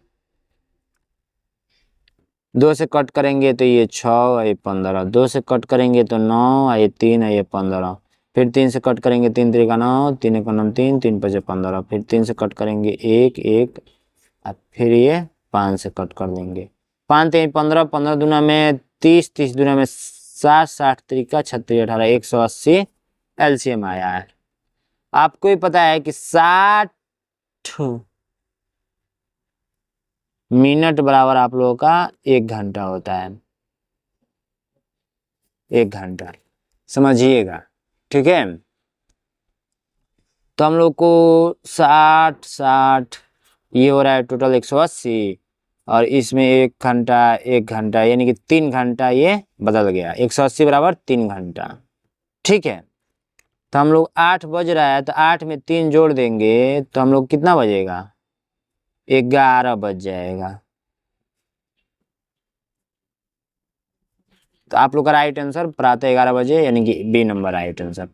2 से कट करेंगे तो ये 6, ये 15। 2 से कट करेंगे तो 9, ये 3, ये 15। फिर 3 से कट करेंगे, 3 3 का 9, 3 1 9 3, 3 5 15। फिर 3 से कट करेंगे 1 1, और फिर ये 5 से कट कर देंगे। 5 3 15, 15 दूना में 30, 30 दूना में 60, 60 त्रिका 36 18, 180 एलसीएम आया है। आपको ही पता है कि 60 मिनट बराबर आप लोगों का 1 घंटा होता है। 1 घंटा समझिएगा। ठीक है, तो हम लोग को 60 60 ये हो रहा है टोटल 180, और इसमें 1 घंटा यानी कि 3 घंटा ये बदल गया। 180 बराबर 3 घंटा। ठीक है, तो हम लोग 8 बज रहा है तो 8 में 3 जोड़ देंगे तो हम लोग कितना बजेगा, 11 बज जाएगा। तो आप लोग का राइट आंसर प्रातः 11 बजे यानी कि B number right answer.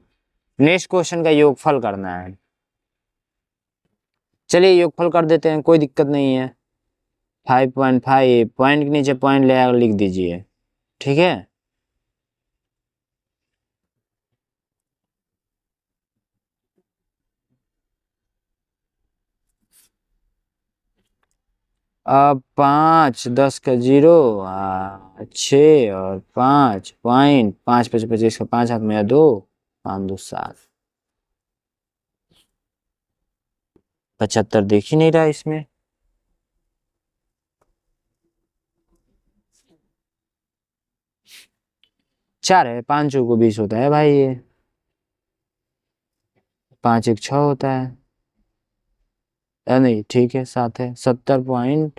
Next question का योगफल करना है। चलिए योगफल कर देते हैं, कोई दिक्कत नहीं है। 5.5 पॉइंट के नीचे पॉइंट ले लिख दीजिए। ठीक है, अब 5 10 का 0, 6 और 5 पॉइंट, 5 25 25 का 5 हाथ में 2, 5 2 7, 75 देख ही नहीं रहा इसमें। चार है, 5 चौको 20 होता है भाई, ये 5 1 6 होता है। नहीं ठीक है, 7 है। 70.5605,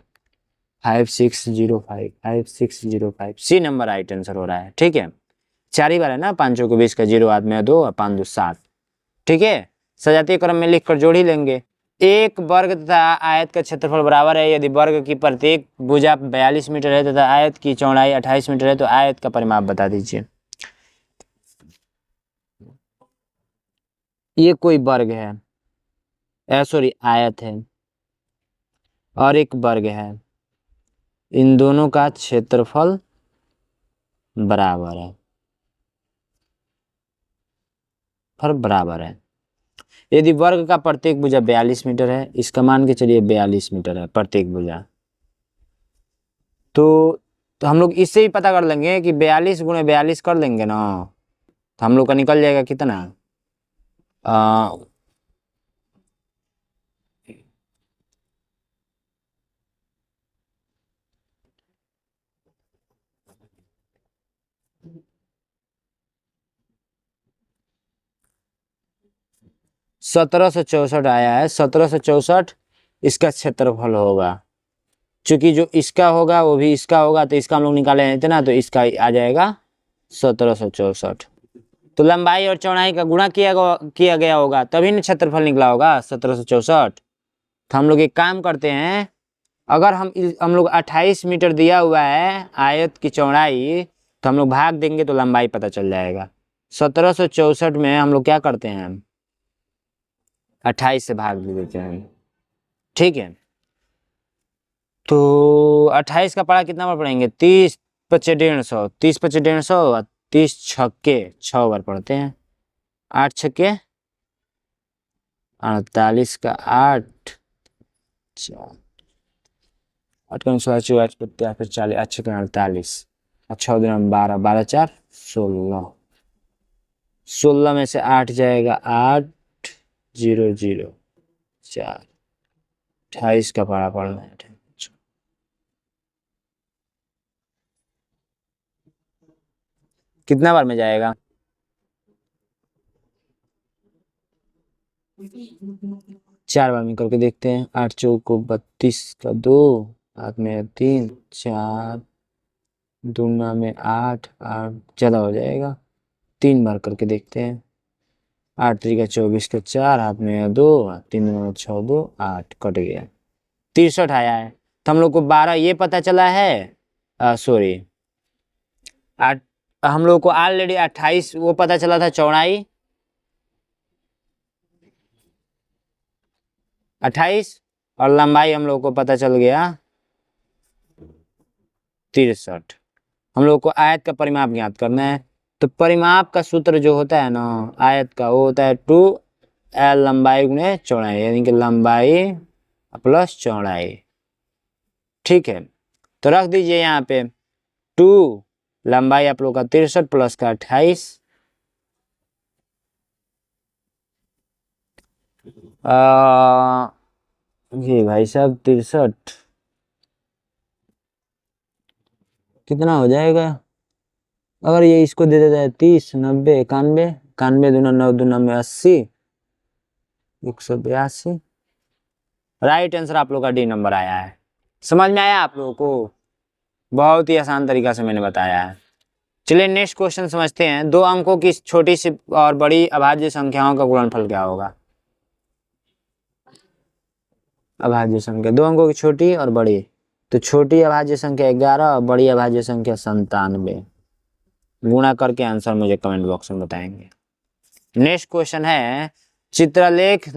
5605 सी नंबर राइट आंसर हो रहा है। ठीक है, 4 ही बार है ना, 5 चौको 20 का 0 हाथ में 2 और 5 2 7। ठीक है, सजातीय क्रम में लिखकर जोड़ ही लेंगे। एक वर्ग तथा आयत का क्षेत्रफल बराबर है यदि वर्ग की प्रत्येक भुजा 42 मीटर है तथा आयत की चौड़ाई 28 मीटर है तो आयत का परिमाप बता दीजिए। ये कोई वर्ग है, सॉरी आयत है, और एक वर्ग है। इन दोनों का क्षेत्रफल बराबर है, बराबर है। यदि वर्ग का प्रत्येक भुजा 42 मीटर है, इसका मान के चलिए 42 मीटर है प्रत्येक भुजा, तो हम लोग इससे ही पता कर लेंगे कि 42 गुणे 42 कर लेंगे ना, तो हम लोग का निकल जाएगा कितना, 1764 आया है। 1764 इसका क्षेत्रफल होगा। चूंकि जो इसका होगा वो भी इसका होगा, तो इसका हम लोग निकाले थे ना, तो इसका आ जाएगा 1764। तो लंबाई और चौड़ाई का गुणा किया गया होगा, तभी न क्षेत्रफल निकला होगा 1764। तो हम लोग एक काम करते हैं, अगर हम लोग 28 मीटर दिया हुआ है आयत की चौड़ाई, तो हम लोग भाग देंगे तो लंबाई पता चल जाएगा। 1764 में हम लोग क्या करते हैं, 28 से भाग दे देते हैं, ठीक है। तो 28 का पढ़ा कितना बार पढ़ेंगे, 30 पचे 150, 30 पचे 150, 30 छक्के 6 बार पढ़ते हैं, 8 छक्के 48 का 8 8 का 16 फिर 40 8 छक्के 48, 6 दिन 12 12 4 16, 16 में से 8 जाएगा 8 0 0 4, 28 का पढ़ा पढ़ना है। कितना बार में जाएगा, 4 बार में करके देखते हैं। 8 चौको 32 का 2, 8 में 3, 4 दूना में 8 8 ज़्यादा हो जाएगा, 3 बार करके देखते हैं। 8 3 का 24 का 4, हाथ में 2, 3 में 6 2 8 कट गया, 63 आया है। तो हम लोग को 12 ये पता चला है, सॉरी 8, हम लोग को ऑलरेडी 28 वो पता चला था चौड़ाई 28, और लंबाई हम लोग को पता चल गया 63। हम लोग को आयत का परिमाप ज्ञात करना है, तो परिमाप का सूत्र जो होता है ना आयत का, वो होता है 2l लंबाई गुणे चौड़ाई, यानी कि लंबाई प्लस चौड़ाई, ठीक है। तो रख दीजिए यहाँ पे 2 लंबाई आप लोग का 63 प्लस का 28, ये भाई साहब 63 कितना हो जाएगा, अगर ये इसको दे देता है 30 90 91 91 दूना 9 दूना में 80 182, राइट आंसर आप लोग का डी नंबर आया है। समझ में आया आप लोगों को, बहुत ही आसान तरीका से मैंने बताया है। चलिए नेक्स्ट क्वेश्चन समझते हैं। 2 अंकों की छोटी सी और बड़ी अभाज्य संख्याओं का गुणनफल क्या होगा। अभाज्य संख्या 2 अंकों की छोटी और बड़ी, तो छोटी अभाज्य संख्या 11 और बड़ी अभाज्य संख्या 97, गुणा करके आंसर मुझे कमेंट बॉक्स में बताएंगे। नेक्स्ट क्वेश्चन है, चित्रलेख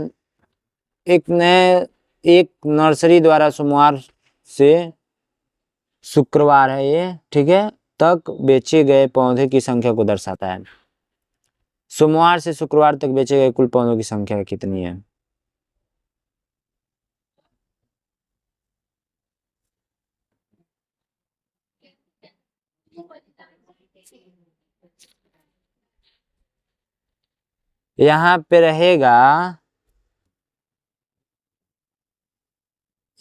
एक नर्सरी द्वारा सोमवार से शुक्रवार है ये, ठीक है, तक बेचे गए पौधे की संख्या को दर्शाता है। सोमवार से शुक्रवार तक बेचे गए कुल पौधों की संख्या कितनी है। यहाँ पे रहेगा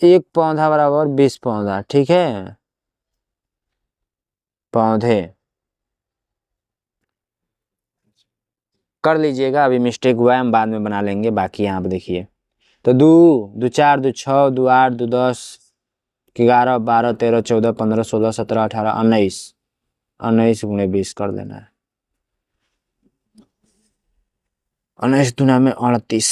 एक पौधा बराबर 20 पौधा, ठीक है, पौधे कर लीजिएगा, अभी मिस्टेक हुआ है हम बाद में बना लेंगे। बाकी यहाँ पे देखिए, तो 2 2 4 2 6 2 8 2 10 11 12 13 14 15 16 17 18 19 19 गुणे 20 कर देना है, 19 दूना में 38,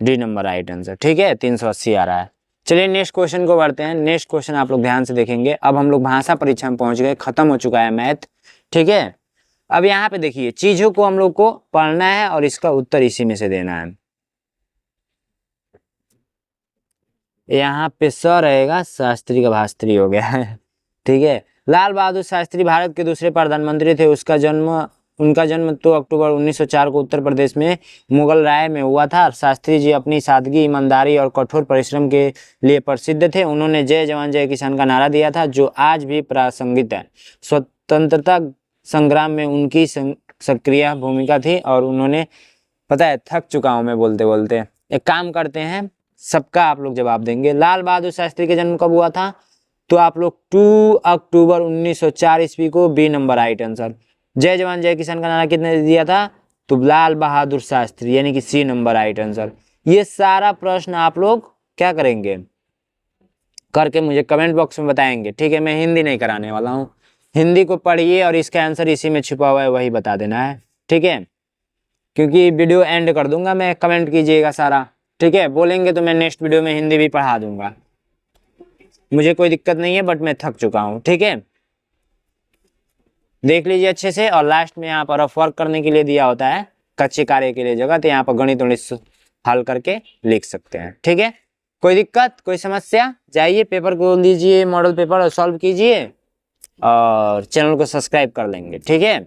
डी नंबर राइट आंसर, ठीक है, 380 आ रहा है। चलिए नेक्स्ट क्वेश्चन को बढ़ते हैं। नेक्स्ट क्वेश्चन आप लोग ध्यान से देखेंगे। अब हम लोग भाषा परीक्षा में पहुंच गए, खत्म हो चुका है मैथ, ठीक है। अब यहाँ पे देखिए चीजों को हम लोग को पढ़ना है और इसका उत्तर इसी में से देना है। यहाँ पे स रहेगा, शास्त्री का भास्त्री हो गया है, ठीक है। लाल बहादुर शास्त्री भारत के दूसरे प्रधानमंत्री थे। उनका जन्म 2 अक्टूबर 1904 को उत्तर प्रदेश में मुगल राय में हुआ था। शास्त्री जी अपनी सादगी, ईमानदारी और कठोर परिश्रम के लिए प्रसिद्ध थे। उन्होंने जय जवान जय किसान का नारा दिया था, जो आज भी प्रासंगिक है। स्वतंत्रता संग्राम में उनकी सक्रिय भूमिका थी, और उन्होंने, पता है थक चुका हूं मैं बोलते बोलते, एक काम करते हैं, सबका आप लोग जवाब देंगे। लाल बहादुर शास्त्री का जन्म कब हुआ था, तो आप लोग 2 अक्टूबर 1904 ईस्वी को, बी नंबर राइट आंसर। जय जवान जय किसान का नारा कितने दिया था, तो लाल बहादुर शास्त्री, यानी कि सी नंबर राइट आंसर। ये सारा प्रश्न आप लोग क्या करेंगे, करके मुझे कमेंट बॉक्स में बताएंगे, ठीक है। मैं हिंदी नहीं कराने वाला हूँ, हिंदी को पढ़िए और इसका आंसर इसी में छुपा हुआ है, वही बता देना है, ठीक है। क्योंकि वीडियो एंड कर दूंगा मैं, कमेंट कीजिएगा सारा, ठीक है। बोलेंगे तो मैं नेक्स्ट वीडियो में हिंदी भी पढ़ा दूंगा, मुझे कोई दिक्कत नहीं है, बट मैं थक चुका हूँ, ठीक है। देख लीजिए अच्छे से। और लास्ट में यहाँ पर रफ वर्क करने के लिए दिया होता है, कच्चे कार्य के लिए जगह, तो यहाँ पर गणित उणित हल करके लिख सकते हैं, ठीक है। कोई दिक्कत, कोई समस्या, जाइए पेपर को लीजिए, मॉडल पेपर सॉल्व कीजिए और चैनल को सब्सक्राइब कर लेंगे, ठीक है।